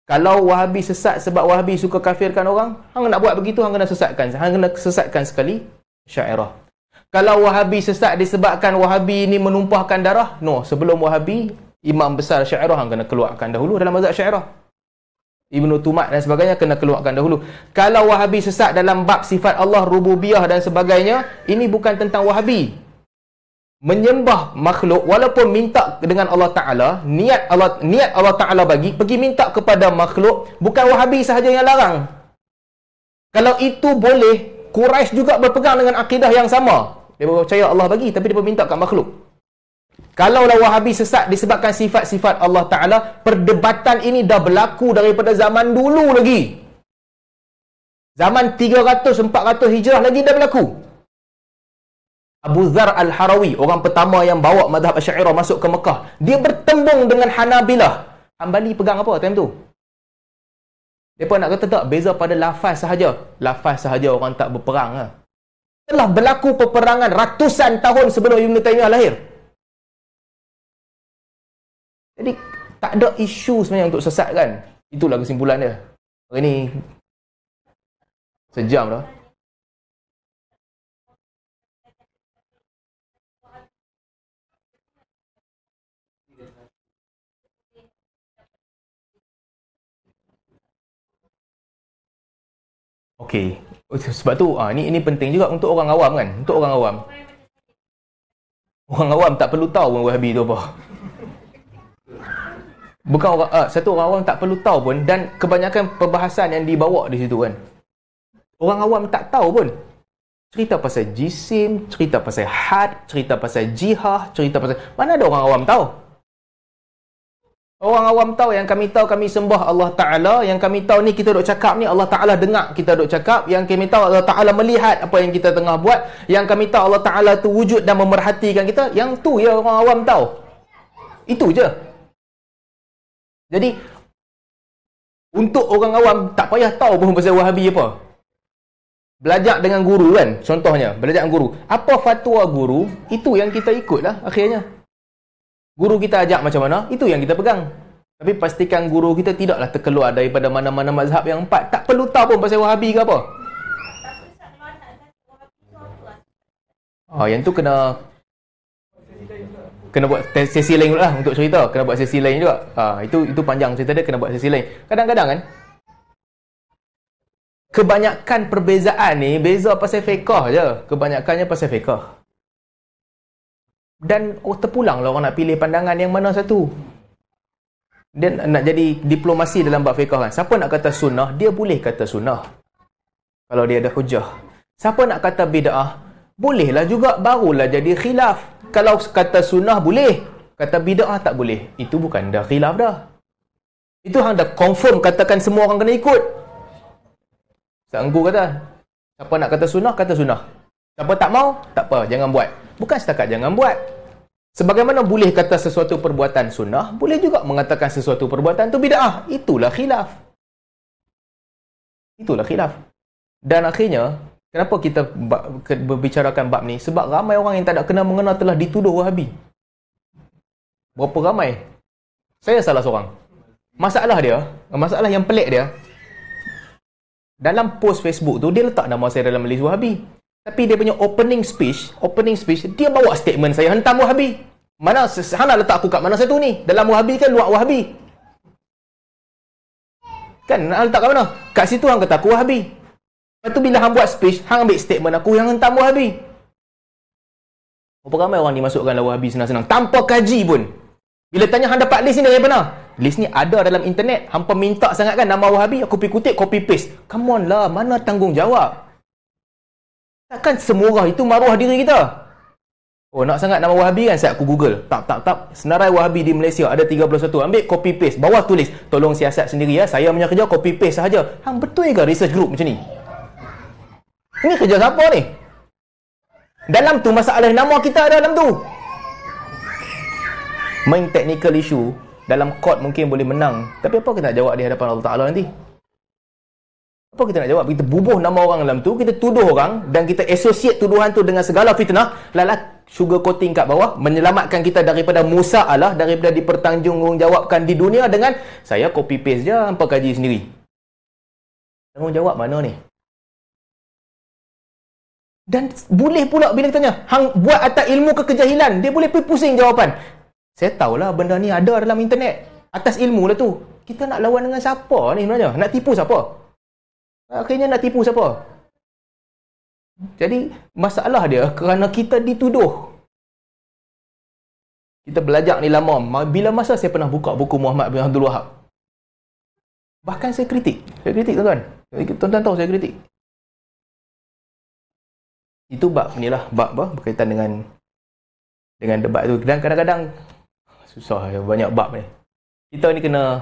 Kalau Wahabi sesat sebab Wahabi suka kafirkan orang, hang nak buat begitu, hang kena sesatkan sekali Syairah. Kalau Wahabi sesat disebabkan Wahabi ni menumpahkan darah, no, sebelum Wahabi, imam besar Syairah hang kena keluarkan dahulu dalam mazhab Syairah. Ibnu Tumat dan sebagainya kena keluarkan dahulu. Kalau Wahabi sesat dalam bab sifat Allah, rububiyah dan sebagainya, ini bukan tentang Wahabi. Menyembah makhluk walaupun minta dengan Allah Ta'ala, niat Allah Ta'ala bagi, pergi minta kepada makhluk, bukan Wahabi sahaja yang larang. Kalau itu boleh, Quraisy juga berpegang dengan akidah yang sama. Dia percaya Allah bagi, tapi dia minta kat makhluk. Kalaulah Wahabi sesat disebabkan sifat-sifat Allah Ta'ala, perdebatan ini dah berlaku daripada zaman dulu lagi. Zaman 300-400 Hijrah lagi dah berlaku. Abu Dzar Al-Harawi, orang pertama yang bawa mazhab Asy'ariyah masuk ke Mekah, dia bertembung dengan Hanabilah. Hambali pegang apa time tu? Mereka nak kata tak, beza pada lafaz sahaja. Lafaz sahaja orang tak berperang lah. Telah berlaku peperangan ratusan tahun sebelum Ibn Taymiyah lahir. Jadi tak ada isu sebenarnya untuk sesatkan. Itulah kesimpulan dia. Hari ni sejam dah. Okey. Sebab tu ini penting juga untuk orang awam kan. Untuk orang awam. Orang awam tak perlu tahu pun Wahabi tu apa. Bukan orang satu orang awam tak perlu tahu pun, dan kebanyakan perbahasan yang dibawa di situ kan. Orang awam tak tahu pun. Cerita pasal jisim, cerita pasal had, cerita pasal jihah, cerita pasal, mana ada orang awam tahu? Orang awam tahu, yang kami tahu kami sembah Allah Ta'ala, yang kami tahu ni kita duk cakap ni Allah Ta'ala dengar kita duk cakap, yang kami tahu Allah Ta'ala melihat apa yang kita tengah buat, yang kami tahu Allah Ta'ala tu wujud dan memerhatikan kita, yang tu ya orang awam tahu. Itu je. Jadi untuk orang awam tak payah tahu pun pasal Wahabi apa. Belajar dengan guru kan, contohnya belajar dengan guru. Apa fatwa guru, itu yang kita ikutlah akhirnya. Guru kita ajak macam mana, itu yang kita pegang. Tapi pastikan guru kita tidaklah terkeluar daripada mana-mana mazhab yang empat. Tak perlu tahu pun pasal Wahabi ke apa. Yang tu kena buat sesi lain lah untuk cerita. Kena buat sesi lain juga. Itu panjang cerita dia, kena buat sesi lain. Kadang-kadang kan, kebanyakan perbezaan ni beza pasal fiqh je. Kebanyakannya pasal fiqh. Dan terpulanglah orang nak pilih pandangan yang mana satu. Dia nak jadi diplomasi dalam bab fiqh kan. Siapa nak kata sunnah, dia boleh kata sunnah kalau dia ada hujah. Siapa nak kata bid'ah, bolehlah juga, barulah jadi khilaf. Kalau kata sunnah boleh, kata bid'ah tak boleh, itu bukan dah khilaf dah. Itu hang dah confirm katakan semua orang kena ikut. Sanggu kata, siapa nak kata sunnah, kata sunnah. Siapa tak mau, tak apa, jangan buat. Bukan setakat jangan buat. Sebagaimana boleh kata sesuatu perbuatan sunnah, boleh juga mengatakan sesuatu perbuatan tu bid'ah. Itulah khilaf. Itulah khilaf. Dan akhirnya, kenapa kita berbicarakan bab ni? Sebab ramai orang yang tak ada kena mengena telah dituduh Wahabi. Berapa ramai? Saya salah seorang. Masalah yang pelik dia, dalam post Facebook tu, dia letak nama saya dalam list Wahabi. Tapi dia punya opening speech, dia bawa statement saya hentam Wahabi. Mana, hang letak aku kat mana satu ni? Dalam Wahabi kan, luar Wahabi? Kan, nak letak kat mana? Kat situ hang kata aku Wahabi. Lepas tu bila hang buat speech, hang ambil statement aku yang hentam Wahabi. Berapa ramai orang dimasukkan dalam Wahabi senang-senang, tanpa kaji pun. Bila tanya hang dapat list ni dari mana? List ni ada dalam internet. Hampa minta sangat kan nama Wahabi, aku pergi kutip, copy paste. Come on lah, mana tanggungjawab? Takkan semurah itu maruah diri kita. Oh, nak sangat nama Wahabi kan, saya aku Google. Tak. Senarai Wahabi di Malaysia ada 31. Ambil copy paste. Bawah tulis, tolong siasat sendiri ya. Saya punya kerja copy paste sahaja. Hang betul ke research group macam ni? Ini kerja siapa ni? Dalam tu masalah nama kita ada dalam tu. Main technical issue dalam court mungkin boleh menang, tapi apa kita nak jawab di hadapan Allah Ta'ala nanti? Apa kita nak jawab? Kita bubuh nama orang dalam tu, kita tuduh orang dan kita associate tuduhan tu dengan segala fitnah, lalat sugar coating kat bawah, menyelamatkan kita daripada musa'alah, daripada dipertanggungjawabkan di dunia dengan saya copy paste je, hampa kaji sendiri. Tanggungjawab mana ni? Dan boleh pula bila kita tanya, hang buat atas ilmu ke kejahilan, dia boleh pergi pusing jawapan. Saya tahulah benda ni ada dalam internet, atas ilmu lah tu. Kita nak lawan dengan siapa ni sebenarnya? Nak tipu siapa? Akhirnya nak tipu siapa? Jadi masalah dia kerana kita dituduh. Kita belajar ni lama. Bila masa saya pernah buka buku Muhammad bin Abdul Wahab, bahkan saya kritik. Saya kritik tuan-tuan. Tuan-tuan tahu saya kritik. Itu bab ni lah, bab apa berkaitan dengan debat tu. Dan kadang-kadang susah, banyak bab ni. Kita ni kena,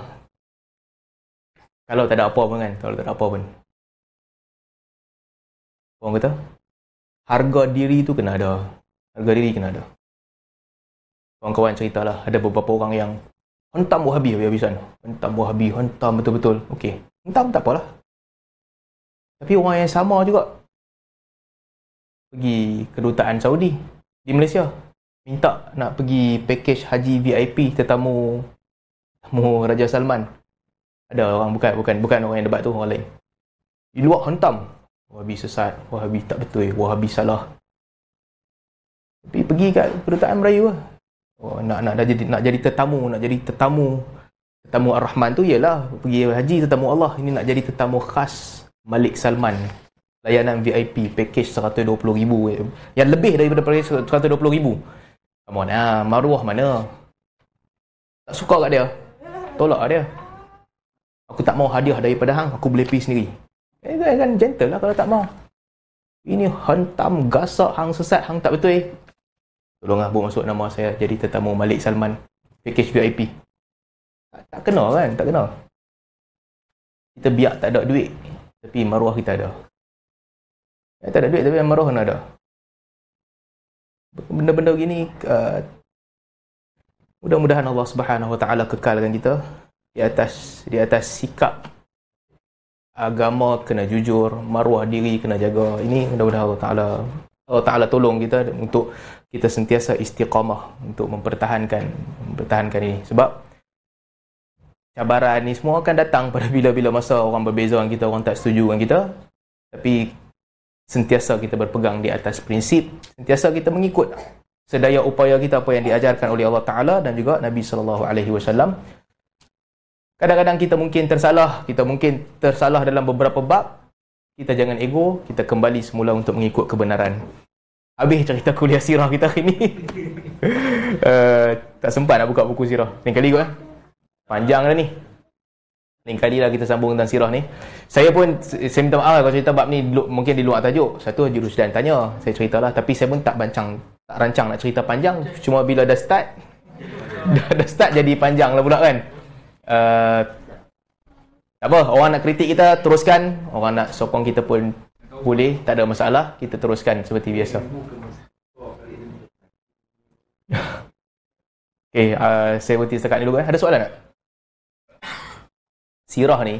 kalau tak ada apa pun kan, kalau tak ada apa pun, orang kata harga diri tu kena ada. Harga diri kena ada. Kawan-kawan ceritalah, ada beberapa orang yang hentam Wahabi habis-habisan. Hentam Wahabi, hentam betul-betul. Okey, hentam tak apalah. Tapi orang yang sama juga pergi kedutaan Saudi di Malaysia, minta nak pergi package haji VIP tetamu Raja Salman. Ada orang, bukan orang yang debat tu, orang lain. Di luar hentam. Wahabi sesat, Wahabi tak betul, Wahabi salah. Tapi pergi kat kedutaan Melayu lah. Oh, nak jadi tetamu, tetamu Ar-Rahman tu ialah pergi haji tetamu Allah. Ini nak jadi tetamu khas Malik Salman. Layanan VIP, package 120,000. Yang lebih daripada package 120,000. Come on, maruah mana? Tak suka kat dia, tolak dia. Aku tak mau hadiah daripada hang, aku boleh pergi sendiri. Kan gentle lah kalau tak mau. Ini hentam, gasak, hang sesat, hang tak betul. Tolonglah buat masuk nama saya jadi tetamu Malik Salman, package VIP. Tak kena kan, tak kena. Kita biar tak ada duit, tapi maruah kita ada. Tak ada duit tapi maruah kena ada. Benda-benda begini, mudah-mudahan Allah Subhanahu Wa Taala kekalkan kita di atas sikap agama kena jujur, maruah diri kena jaga. Ini mudah-mudahan Allah Ta'ala tolong kita untuk kita sentiasa istiqamah untuk mempertahankan ini. Sebab cabaran ni semua akan datang pada bila-bila masa orang berbeza dengan kita, orang tak setuju dengan kita. Tapi sentiasa kita berpegang di atas prinsip, sentiasa kita mengikut sedaya upaya kita apa yang diajarkan oleh Allah Ta'ala dan juga Nabi SAW. Kadang-kadang kita mungkin tersalah dalam beberapa bab. Kita jangan ego, kita kembali semula untuk mengikut kebenaran. Habis cerita kuliah sirah kita hari ni. Tak sempat nak buka buku sirah. Lain kali kot. Panjang dah ni. Lain kali lah kita sambung tentang sirah ni. Saya minta maaf kalau cerita bab ni mungkin di luar tajuk. Satu Haji Rusdan tanya, saya ceritalah. Tapi saya pun tak rancang nak cerita panjang. Cuma bila dah start jadi panjang lah pula kan. Tak apa, orang nak kritik kita, teruskan. Orang nak sokong kita pun boleh, tak ada masalah. Kita teruskan seperti biasa. Okay, saya berhenti setakat ni dulu. Ada soalan tak? Sirah ni,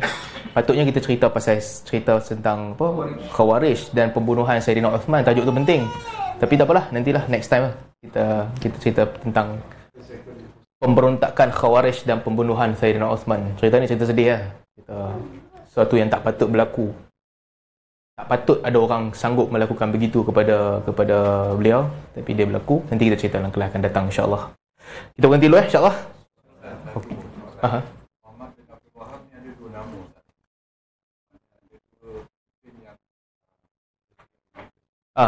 patutnya kita cerita tentang Khawarij dan pembunuhan Sayyidina Uthman. Tajuk tu penting. Tapi tak apalah, nantilah next time kita cerita tentang pemberontakan Khawarij dan pembunuhan Sayyidina Uthman. Cerita ni cerita sedih lah. Sesuatu yang tak patut berlaku. Tak patut ada orang sanggup melakukan begitu kepada beliau, tapi dia berlaku. Nanti kita cerita dalam kelas akan datang insya-Allah. Kita berhenti dulu insya-Allah. Okey.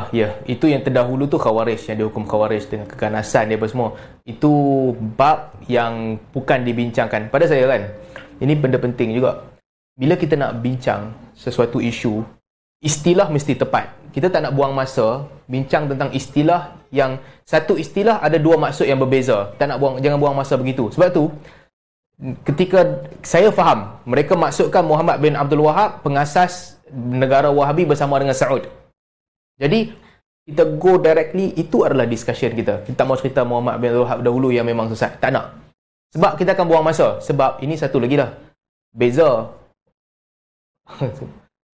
Ya, itu yang terdahulu tu Khawarij, yang dihukum Khawarij dengan keganasan dia apa semua. Itu bab yang bukan dibincangkan pada saya kan. Ini benda penting juga. Bila kita nak bincang sesuatu isu, istilah mesti tepat. Kita tak nak buang masa bincang tentang istilah yang satu istilah ada dua maksud yang berbeza. Jangan buang masa begitu. Sebab tu ketika saya faham mereka maksudkan Muhammad bin Abdul Wahab pengasas negara Wahabi bersama dengan Saud. Jadi Kita go directly, itu adalah discussion kita. Kita tak mau cerita Muhammad bin Abdul Wahab dahulu yang memang sesat. Tak nak. Sebab kita akan buang masa. Sebab ini satu lagi dah.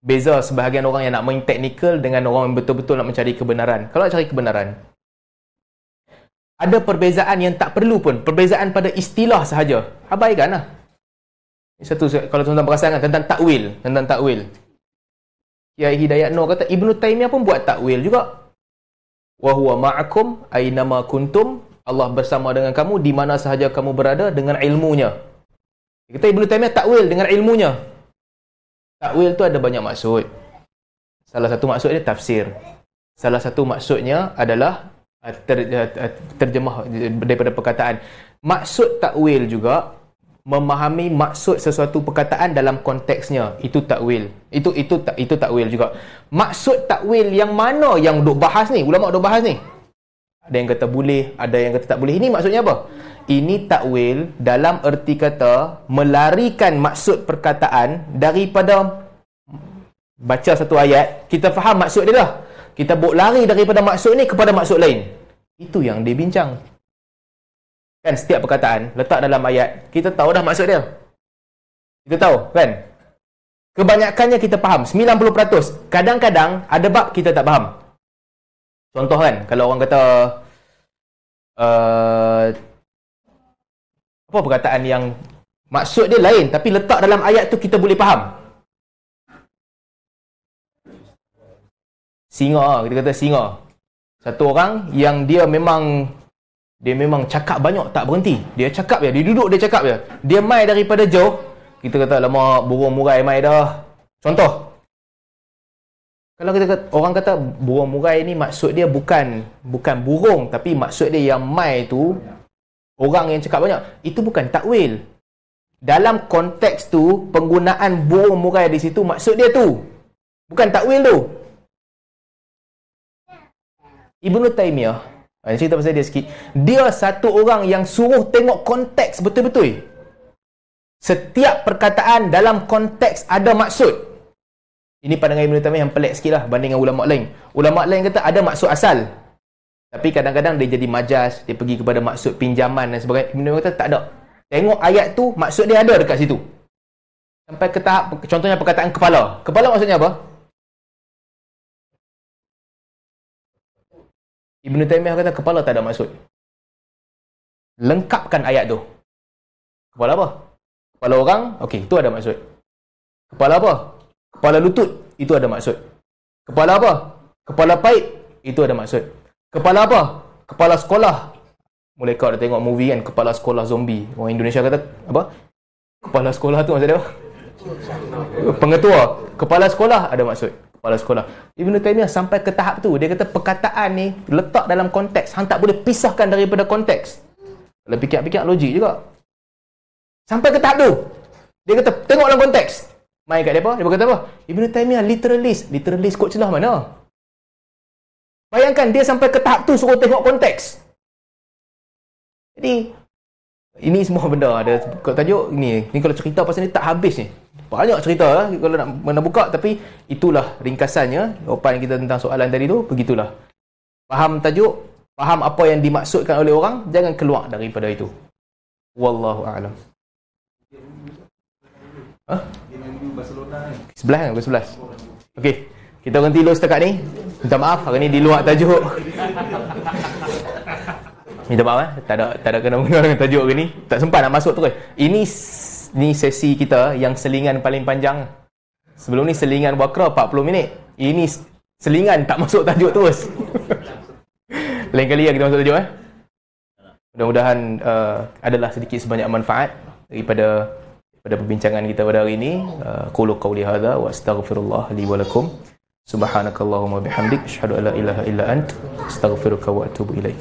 Beza sebahagian orang yang nak main teknikal dengan orang yang betul-betul nak mencari kebenaran. Kalau nak cari kebenaran, ada perbezaan yang tak perlu pun. Perbezaan pada istilah sahaja. Abaikanlah. Satu, kalau tuan-tuan perasan kan, tentang takwil. Kiai Hidayat Nur kata, Ibnu Taimiyah pun buat takwil juga. Wa huwa ma'akum aynama kuntum. Allah bersama dengan kamu di mana sahaja kamu berada dengan ilmunya. Dia kata Ibnu Taimiyah takwil dengan ilmunya. Takwil tu ada banyak maksud. Salah satu maksudnya tafsir. Salah satu maksudnya adalah terjemah daripada perkataan. Maksud takwil juga memahami maksud sesuatu perkataan dalam konteksnya. Itu takwil. Itu takwil juga. Maksud takwil yang mana yang duk bahas ni? Ulama duk bahas ni. Ada yang kata boleh, ada yang kata tak boleh. Ini maksudnya apa? Ini takwil dalam erti kata melarikan maksud perkataan daripada baca satu ayat, kita faham maksud dia dah. Kita bawa lari daripada maksud ni kepada maksud lain. Itu yang dia bincang. Kan setiap perkataan letak dalam ayat, kita tahu dah maksud dia. Kita tahu kan? Kebanyakannya kita faham, 90%. Kadang-kadang ada bab kita tak faham. Contoh kan, kalau orang kata apa perkataan yang maksud dia lain tapi letak dalam ayat tu kita boleh faham. Singa, kita kata singa. Satu orang yang dia memang cakap banyak, tak berhenti. Dia cakap je, dia duduk dia cakap je. Dia mai daripada jauh, kita kata lama burung murai mai dah. Contoh. Kalau kita kata, orang kata burung murai ni maksud dia bukan burung, tapi maksud dia yang mai tu orang yang cakap banyak. Itu bukan takwil. Dalam konteks tu, penggunaan burung murai di situ maksud dia tu. Bukan takwil tu. Ibnu Taimiyah, cerita pasal dia sikit. Dia satu orang yang suruh tengok konteks betul-betul. Setiap perkataan dalam konteks ada maksud. Ini pandangan Ibnu Taimiyah yang pelik sikit lah banding dengan ulama' lain. Ulama' lain kata ada maksud asal. Tapi kadang-kadang dia jadi majas, dia pergi kepada maksud pinjaman dan sebagainya. Ibnu Taimiyah kata tak ada. Tengok ayat tu, maksud dia ada dekat situ. Sampai ke tahap, contohnya perkataan kepala. Kepala maksudnya apa? Ibnu Taimiyah kata kepala tak ada maksud. Lengkapkan ayat tu. Kepala apa? Kepala orang, okey, itu ada maksud. Kepala apa? Kepala lutut, itu ada maksud. Kepala apa? Kepala paip, itu ada maksud. Kepala apa? Kepala sekolah. Mulai kau dah tengok movie kan, kepala sekolah zombie. Orang Indonesia kata, apa? Kepala sekolah tu maksud dia apa? Pengetua. Kepala sekolah ada maksud. Kepala sekolah. Ibnu Taimiyah sampai ke tahap tu. Dia kata perkataan ni letak dalam konteks. Hang tak boleh pisahkan daripada konteks. Kalau fikir-fikir logik juga. Sampai ke tahap tu. Dia kata tengok dalam konteks. Mai kat depa, depa kata apa? Ibnu Taimiyah literalist. Literalist kod celah mana? Bayangkan dia sampai ke tahap tu suruh tengok konteks. Jadi ini semua benda ada tajuk ni kalau cerita pasal ni tak habis ni. Banyak cerita lah kalau nak buka, tapi itulah ringkasannya jawapan kita tentang soalan tadi tu. Begitulah. Faham tajuk, faham apa yang dimaksudkan oleh orang, jangan keluar daripada itu. Wallahu a'lam. Ha? Sebelah kan? Pukul 11. Okey, kita berhenti dulu setakat ni. Minta maaf hari ni di luar tajuk. Minta maaf tak ada kena-mengena dengan tajuk hari ni. Tak sempat nak masuk terus. Ini sesi kita yang selingan paling panjang. Sebelum ni selingan Wakra 40 minit. Ini selingan tak masuk tajuk terus. Lain kali kita masuk tajuk. Mudah-mudahan adalah sedikit sebanyak manfaat daripada perbincangan kita pada hari ini. Qulu qawli hadza wa astaghfirullah li wa lakum. Subhanakallahumma bihamdik asyhadu an la ilaha illa ant astaghfiruka wa atubu ilaik.